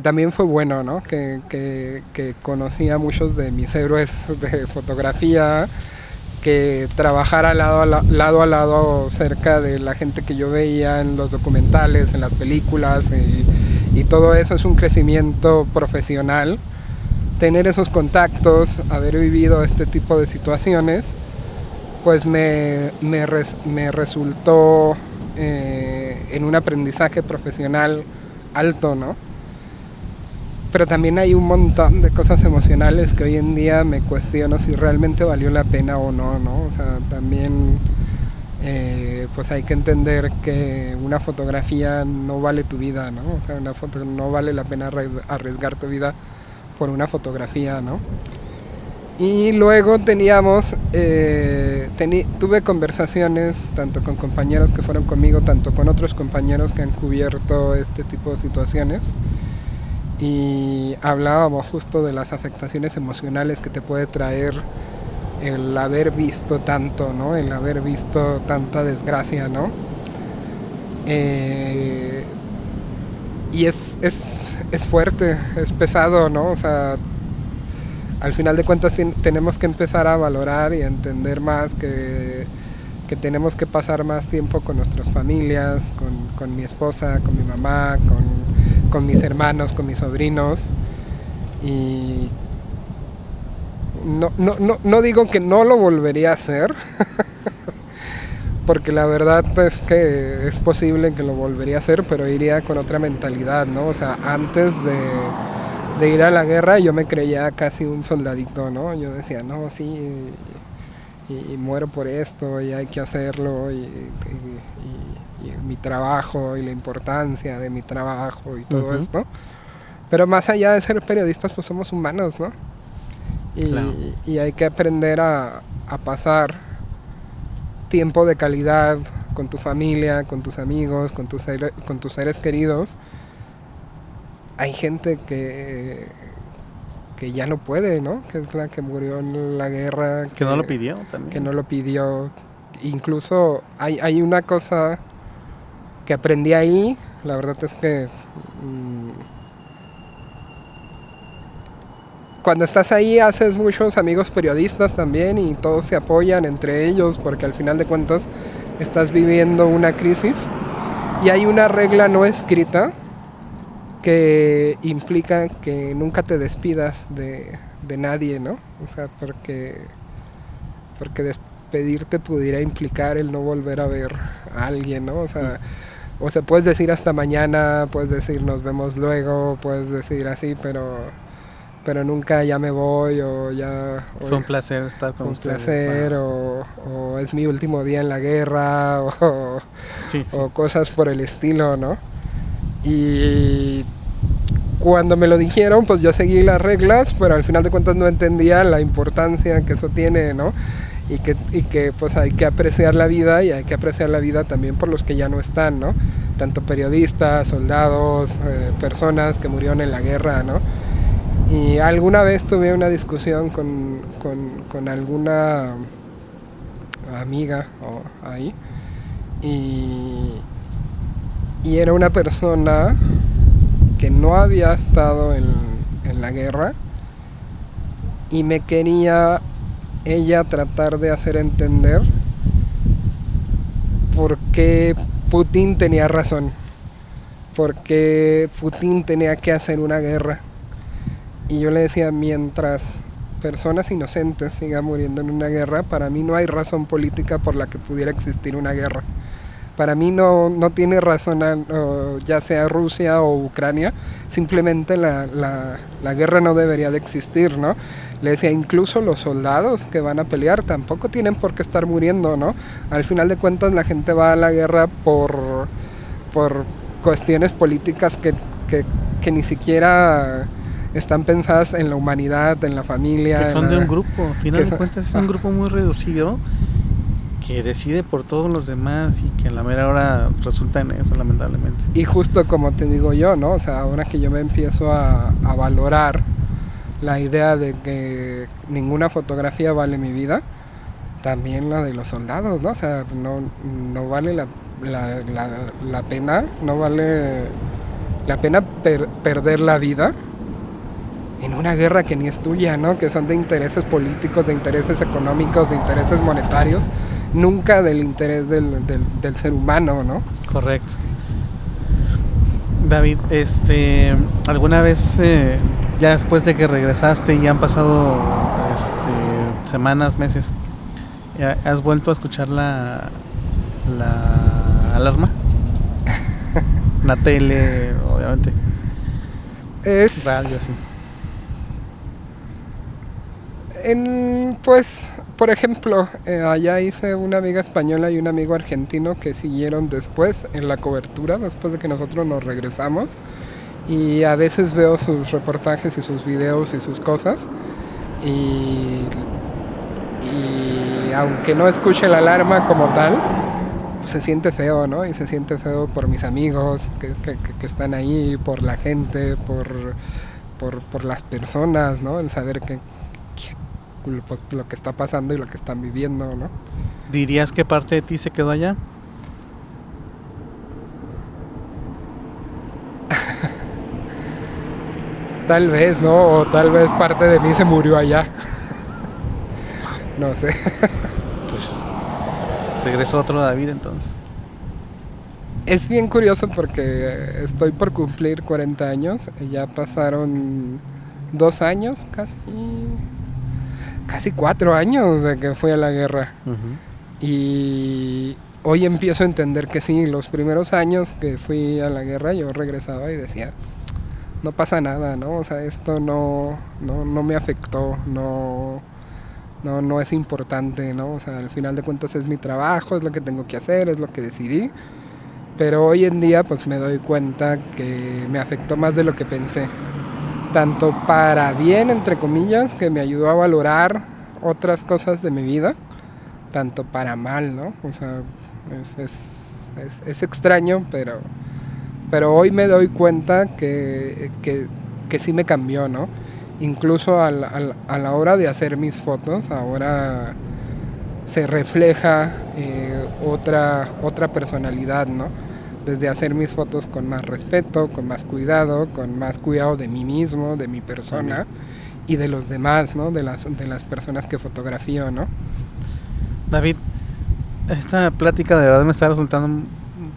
también fue bueno, ¿no? Que conocí a muchos de mis héroes de fotografía, que trabajara lado a lado cerca de la gente que yo veía en los documentales, en las películas, y todo eso es un crecimiento profesional. Tener esos contactos, haber vivido este tipo de situaciones, pues me resultó en un aprendizaje profesional alto, ¿no? Pero también hay un montón de cosas emocionales que hoy en día me cuestiono si realmente valió la pena o no, ¿no? O sea, también pues hay que entender que una fotografía no vale tu vida, ¿no? O sea, una foto no vale la pena arriesgar tu vida por una fotografía, ¿no? Y luego tuve conversaciones tanto con compañeros que fueron conmigo, tanto con otros compañeros que han cubierto este tipo de situaciones, y hablábamos justo de las afectaciones emocionales que te puede traer el haber visto tanto, ¿no? El haber visto tanta desgracia, ¿no? Y es fuerte, es pesado, ¿no? O sea, al final de cuentas tenemos que empezar a valorar y a entender más que tenemos que pasar más tiempo con nuestras familias, con mi esposa, con mi mamá, con mis hermanos, con mis sobrinos. Y no digo que no lo volvería a hacer, porque la verdad es que es posible que lo volvería a hacer, pero iría con otra mentalidad, ¿no? O sea, antes de ir a la guerra yo me creía casi un soldadito, ¿no? Yo decía, no, sí, y muero por esto, y hay que hacerlo, y mi trabajo, y la importancia de mi trabajo, y todo esto. Pero más allá de ser periodistas, pues somos humanos, ¿no? Claro. Y hay que aprender a pasar tiempo de calidad con tu familia, con tus amigos, con tus seres queridos. Hay gente que ya no puede, ¿no? Que es la que murió en la guerra. Que no lo pidió también. Que no lo pidió. Incluso hay una cosa que aprendí ahí, la verdad es que cuando estás ahí haces muchos amigos periodistas también, y todos se apoyan entre ellos, porque al final de cuentas estás viviendo una crisis, y hay una regla no escrita que implica que nunca te despidas de nadie, ¿no? O sea, porque despedirte pudiera implicar el no volver a ver a alguien, ¿no? O sea, puedes decir hasta mañana, puedes decir nos vemos luego, puedes decir así, pero nunca ya me voy, o ya... Fue un placer estar con ustedes. Un placer, o es mi último día en la guerra, o cosas por el estilo, ¿no? Y cuando me lo dijeron, pues yo seguí las reglas, pero al final de cuentas no entendía la importancia que eso tiene, ¿no? Y que pues hay que apreciar la vida, y hay que apreciar la vida también por los que ya no están, ¿no? Tanto periodistas, soldados, personas que murieron en la guerra, ¿no? Y alguna vez tuve una discusión con alguna amiga ahí, y era una persona que no había estado en la guerra, y me quería ella tratar de hacer entender por qué Putin tenía razón, por qué Putin tenía que hacer una guerra. Y yo le decía, mientras personas inocentes sigan muriendo en una guerra, para mí no hay razón política por la que pudiera existir una guerra. Para mí no tiene razón, ya sea Rusia o Ucrania, simplemente la guerra no debería de existir, ¿no? Le decía, incluso los soldados que van a pelear tampoco tienen por qué estar muriendo, ¿no? Al final de cuentas la gente va a la guerra por cuestiones políticas que ni siquiera están pensadas en la humanidad, en la familia. Que son de un grupo, al final de cuentas es un grupo muy reducido que decide por todos los demás, y que en la mera hora resulta en eso, lamentablemente. Y justo como te digo yo, ¿no? O sea, ahora que yo me empiezo a valorar la idea de que ninguna fotografía vale mi vida, también la de los soldados, ¿no? O sea, no vale la pena, no vale la pena perder la vida en una guerra que ni es tuya, ¿no? Que son de intereses políticos, de intereses económicos, de intereses monetarios, nunca del interés del ser humano, ¿no? Correcto. David, ¿alguna vez, ya después de que regresaste y han pasado semanas, meses, has vuelto a escuchar la alarma? La tele, obviamente. Radio, así. Pues por ejemplo, allá hice una amiga española y un amigo argentino que siguieron después en la cobertura, después de que nosotros nos regresamos. Y a veces veo sus reportajes y sus videos y sus cosas. Y aunque no escuche la alarma como tal, pues se siente feo, ¿no? Y se siente feo por mis amigos que están ahí, por la gente, por las personas, ¿no? El saber pues, lo que está pasando y lo que están viviendo, ¿no? ¿Dirías qué parte de ti se quedó allá? Tal vez, ¿no? O tal vez parte de mí se murió allá. No sé. Pues regresó otro David entonces. Es bien curioso porque estoy por cumplir 40 años. Y ya pasaron 2 años, casi 4 años de que fui a la guerra. Uh-huh. Y hoy empiezo a entender que sí, los primeros años que fui a la guerra yo regresaba y decía, no pasa nada, ¿no? O sea, esto no me afectó, no es importante, ¿no? O sea, al final de cuentas es mi trabajo, es lo que tengo que hacer, es lo que decidí. Pero hoy en día pues me doy cuenta que me afectó más de lo que pensé. Tanto para bien, entre comillas, que me ayudó a valorar otras cosas de mi vida, tanto para mal, ¿no? O sea, es extraño, pero hoy me doy cuenta que sí me cambió, ¿no? Incluso a la hora de hacer mis fotos, ahora se refleja otra personalidad, ¿no? Desde hacer mis fotos con más respeto, con más cuidado de mí mismo, de mi persona y de los demás, ¿no? De las personas que fotografío, ¿no? David, esta plática de verdad me está resultando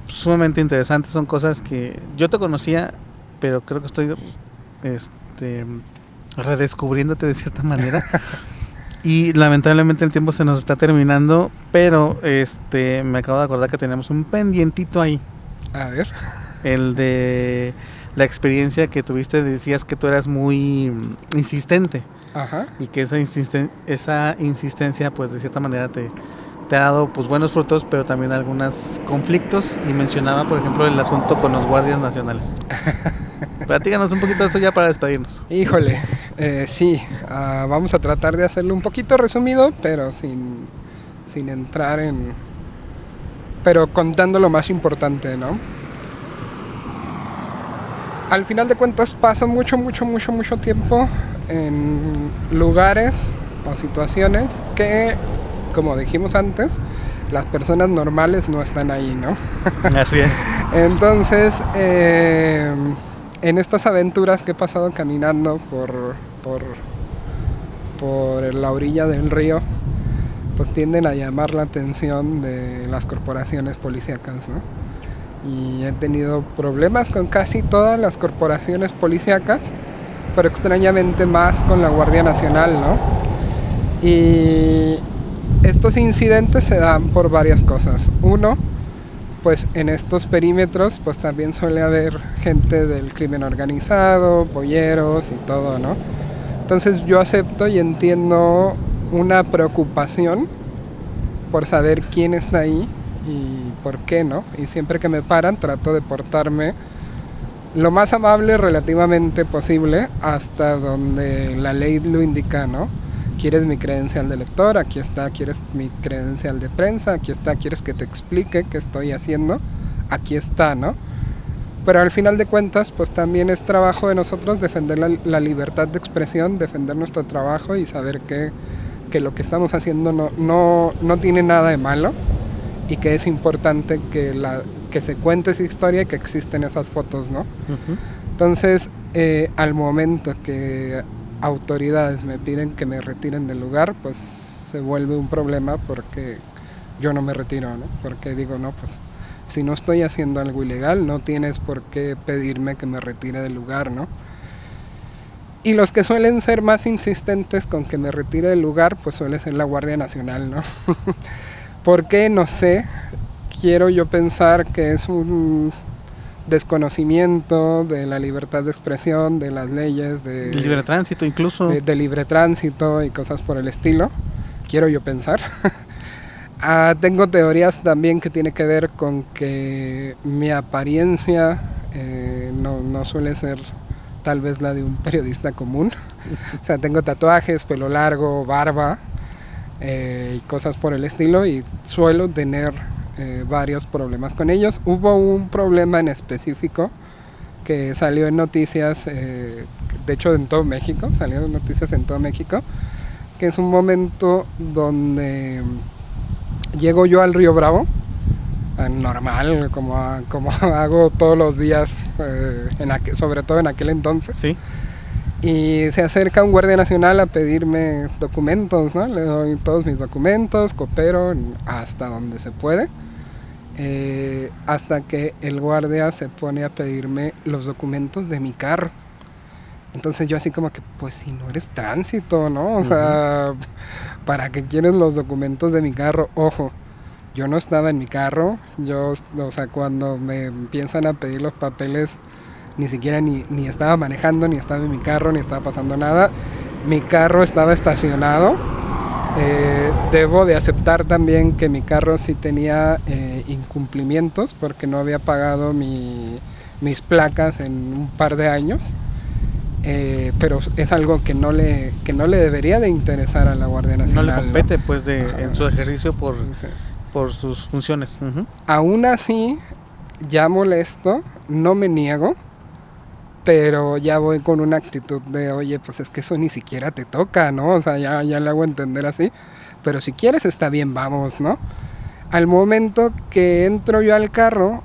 sumamente interesante. Son cosas que yo te conocía, pero creo que estoy redescubriéndote de cierta manera. Y lamentablemente el tiempo se nos está terminando, pero me acabo de acordar que tenemos un pendientito ahí. A ver. El de la experiencia que tuviste, decías que tú eras muy insistente. Ajá. Y que esa insistencia pues de cierta manera te ha dado pues buenos frutos, pero también algunos conflictos, y mencionaba por ejemplo el asunto con los guardias nacionales. Platícanos un poquito de esto ya para despedirnos. Híjole, sí, vamos a tratar de hacerlo un poquito resumido, pero sin entrar pero contando lo más importante, ¿no? Al final de cuentas paso mucho tiempo en lugares o situaciones que, como dijimos antes, las personas normales no están ahí, ¿no? Así es. Entonces, en estas aventuras que he pasado caminando por la orilla del río, pues tienden a llamar la atención de las corporaciones policíacas, ¿no? Y he tenido problemas con casi todas las corporaciones policíacas, pero extrañamente más con la Guardia Nacional, ¿no? Y estos incidentes se dan por varias cosas. Uno, pues en estos perímetros pues también suele haber gente del crimen organizado, polleros y todo, ¿no? Entonces yo acepto y entiendo una preocupación por saber quién está ahí y por qué, ¿no? Y siempre que me paran trato de portarme lo más amable relativamente posible hasta donde la ley lo indica, ¿no? ¿Quieres mi credencial de lector? Aquí está. ¿Quieres mi credencial de prensa? Aquí está. ¿Quieres que te explique qué estoy haciendo? Aquí está, ¿no? Pero al final de cuentas, pues también es trabajo de nosotros defender la libertad de expresión, defender nuestro trabajo y saber que lo que estamos haciendo no tiene nada de malo y que es importante que se cuente esa historia y que existen esas fotos, ¿no? Uh-huh. Entonces, al momento que autoridades me piden que me retiren del lugar, pues se vuelve un problema porque yo no me retiro, ¿no? Porque digo, no, pues si no estoy haciendo algo ilegal, no tienes por qué pedirme que me retire del lugar, ¿no? Y los que suelen ser más insistentes con que me retire del lugar, pues suele ser la Guardia Nacional, ¿no? ¿Por qué? No sé. Quiero yo pensar que es un desconocimiento de la libertad de expresión, de las leyes, de libre tránsito incluso. De libre tránsito y cosas por el estilo. quiero yo pensar. Tengo teorías también que tiene que ver con que mi apariencia no suele ser tal vez la de un periodista común. O sea, tengo tatuajes, pelo largo, barba y cosas por el estilo, y suelo tener varios problemas con ellos. Hubo un problema en específico que salió en noticias, de hecho en todo México, salieron noticias en todo México, que es un momento donde llego yo al Río Bravo, normal, como hago todos los días, sobre todo en aquel entonces. Sí. Y se acerca un guardia nacional a pedirme documentos, ¿no? Le doy todos mis documentos, coopero hasta donde se puede. Hasta que el guardia se pone a pedirme los documentos de mi carro. Entonces yo así como que, pues si no eres tránsito, ¿no? O sea, ¿para qué quieres los documentos de mi carro? Ojo, yo no estaba en mi carro. O sea, cuando me empiezan a pedir los papeles, ni siquiera ni estaba manejando, ni estaba en mi carro, ni estaba pasando nada. Mi carro estaba estacionado. Debo de aceptar también que mi carro sí tenía incumplimientos porque no había pagado mis placas en un par de años. Pero es algo que no le debería de interesar a la Guardia Nacional. No le compete, ¿no? Pues en su ejercicio por sus funciones. Aún así, ya molesto, no me niego, pero ya voy con una actitud de, oye, pues es que eso ni siquiera te toca, ¿no? O sea, ya le hago entender así, pero si quieres está bien, vamos, ¿no? Al momento que entro yo al carro,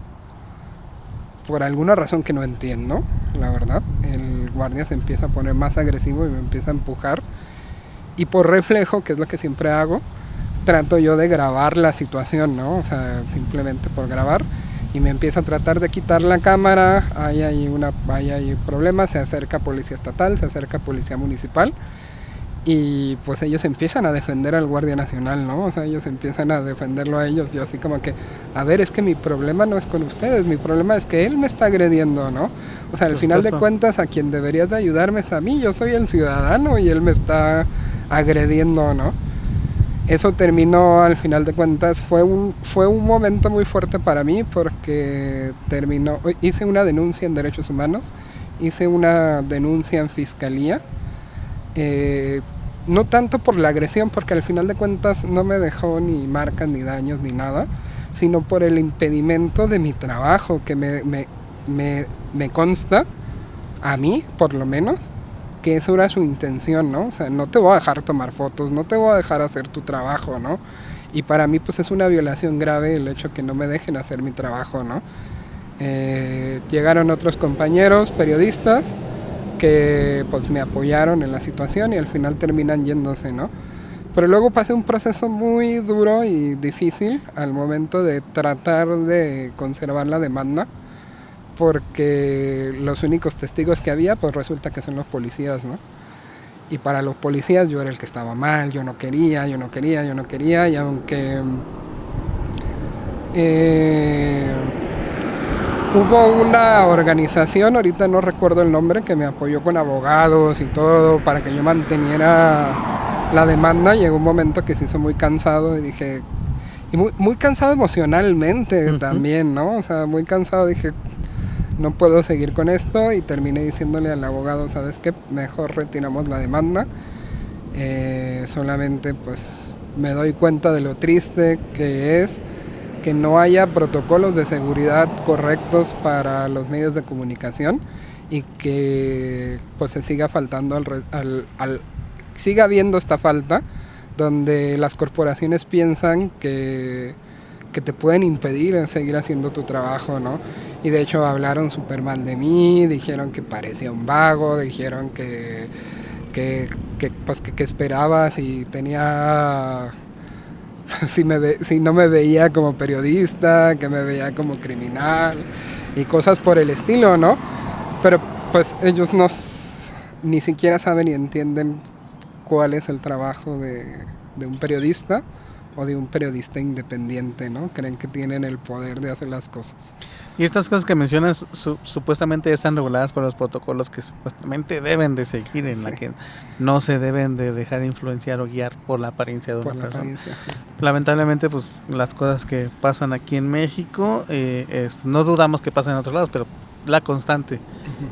por alguna razón que no entiendo, la verdad, el guardia se empieza a poner más agresivo y me empieza a empujar, y por reflejo, que es lo que siempre hago, trato yo de grabar la situación, ¿no? O sea, simplemente por grabar, y me empieza a tratar de quitar la cámara. Hay ahí problemas, se acerca policía estatal, se acerca policía municipal, y pues ellos empiezan a defender al Guardia Nacional, ¿no? O sea, ellos empiezan a defenderlo a ellos. Yo así como que, a ver, es que mi problema no es con ustedes, mi problema es que él me está agrediendo, ¿no? O sea, al final de cuentas, a quien deberías de ayudarme es a mí, yo soy el ciudadano y él me está agrediendo, ¿no? Eso terminó, al final de cuentas, fue un momento muy fuerte para mí porque hice una denuncia en Derechos Humanos, hice una denuncia en Fiscalía, no tanto por la agresión, porque al final de cuentas no me dejó ni marcas, ni daños, ni nada, sino por el impedimento de mi trabajo, que me consta, a mí por lo menos, que eso era su intención, ¿no? O sea, no te voy a dejar tomar fotos, no te voy a dejar hacer tu trabajo, ¿no? Y para mí pues es una violación grave el hecho que no me dejen hacer mi trabajo, ¿no? Llegaron otros compañeros periodistas que pues me apoyaron en la situación y al final terminan yéndose, ¿no? Pero luego pasé un proceso muy duro y difícil al momento de tratar de conservar la demanda, porque los únicos testigos que había, pues resulta que son los policías, ¿no? Y para los policías yo era el que estaba mal, yo no quería, y aunque hubo una organización, ahorita no recuerdo el nombre, que me apoyó con abogados y todo para que yo manteniera la demanda, llegó un momento que se hizo muy cansado y dije, y muy cansado emocionalmente también, ¿no? O sea, muy cansado, dije, no puedo seguir con esto, y terminé diciéndole al abogado, ¿sabes qué? Mejor retiramos la demanda. Solamente pues me doy cuenta de lo triste que es que no haya protocolos de seguridad correctos para los medios de comunicación y que pues se siga faltando siga habiendo esta falta donde las corporaciones piensan que te pueden impedir seguir haciendo tu trabajo, ¿no? Y de hecho hablaron súper mal de mí, dijeron que parecía un vago, dijeron que esperaba si tenía, si no me veía como periodista, que me veía como criminal y cosas por el estilo, ¿no? Pero pues ellos ni siquiera saben ni entienden cuál es el trabajo de un periodista o de un periodista independiente, ¿no? Creen que tienen el poder de hacer las cosas. Y estas cosas que mencionas supuestamente están reguladas por los protocolos que supuestamente deben de seguir, en la que no se deben de dejar influenciar o guiar por la apariencia de una persona. Lamentablemente, pues las cosas que pasan aquí en México, no dudamos que pasen en otros lados, pero la constante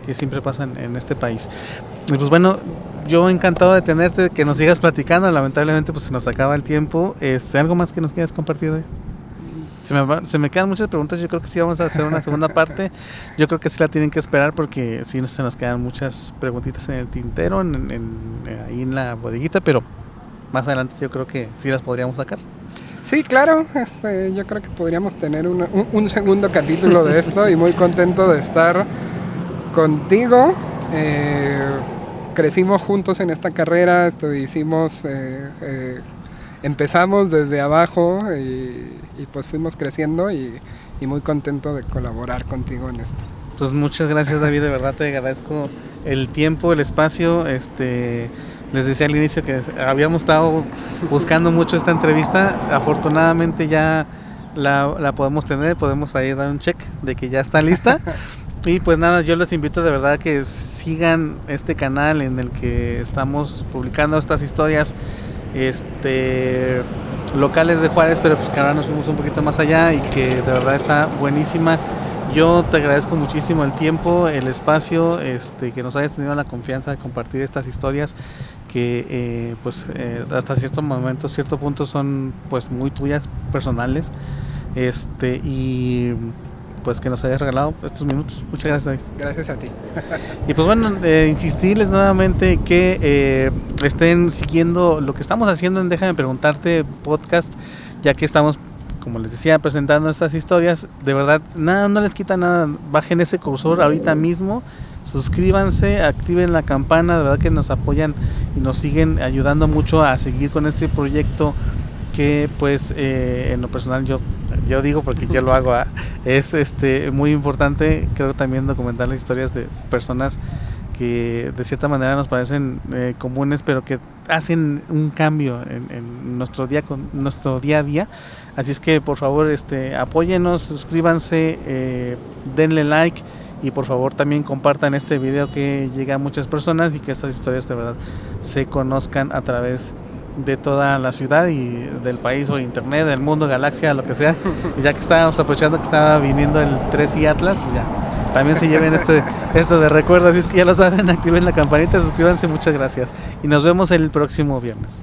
que siempre pasa en este país. Y pues bueno, yo encantado de tenerte, que nos sigas platicando. Lamentablemente pues se nos acaba el tiempo. ¿Algo más que nos quieras compartir hoy? Se me quedan muchas preguntas. Yo creo que sí vamos a hacer una segunda parte. Yo creo que sí la tienen que esperar, porque sí se nos quedan muchas preguntitas en el tintero, ahí en la bodeguita, pero más adelante yo creo que sí las podríamos sacar. Sí, claro, yo creo que podríamos tener un segundo capítulo de esto, y muy contento de estar contigo. Crecimos juntos en esta carrera, empezamos desde abajo y pues fuimos creciendo, y muy contento de colaborar contigo en esto. Pues muchas gracias, David, de verdad te agradezco el tiempo, el espacio. Les decía al inicio que habíamos estado buscando mucho esta entrevista. Afortunadamente ya la podemos tener, podemos ahí dar un check de que ya está lista. Y pues nada, yo les invito de verdad que sigan este canal en el que estamos publicando estas historias locales de Juárez, pero pues que ahora nos fuimos un poquito más allá, y que de verdad está buenísima. Yo te agradezco muchísimo el tiempo, el espacio, que nos hayas tenido la confianza de compartir estas historias que hasta cierto momento, cierto punto son pues muy tuyas, personales, y pues que nos hayas regalado estos minutos. Muchas gracias, David. Gracias a ti. Y pues bueno, insistirles nuevamente que estén siguiendo lo que estamos haciendo en Déjame Preguntarte podcast, ya que estamos, como les decía, presentando estas historias. De verdad, nada, no les quita nada. Bajen ese cursor ahorita mismo, suscríbanse, activen la campana. De verdad que nos apoyan y nos siguen ayudando mucho a seguir con este proyecto, que pues en lo personal yo digo, porque yo lo hago, es muy importante. Creo también documentar las historias de personas que de cierta manera nos parecen comunes, pero que hacen un cambio en nuestro día a día. Así es que por favor apóyennos, suscríbanse, denle like, y por favor también compartan este video, que llegue a muchas personas, y que estas historias de verdad se conozcan a través de toda la ciudad y del país, o internet, del mundo, galaxia, lo que sea. Y ya que estábamos aprovechando que estaba viniendo el 3i Atlas, pues ya también se lleven esto de recuerdo. Así es que ya lo saben, activen la campanita, suscríbanse. Muchas gracias y nos vemos el próximo viernes.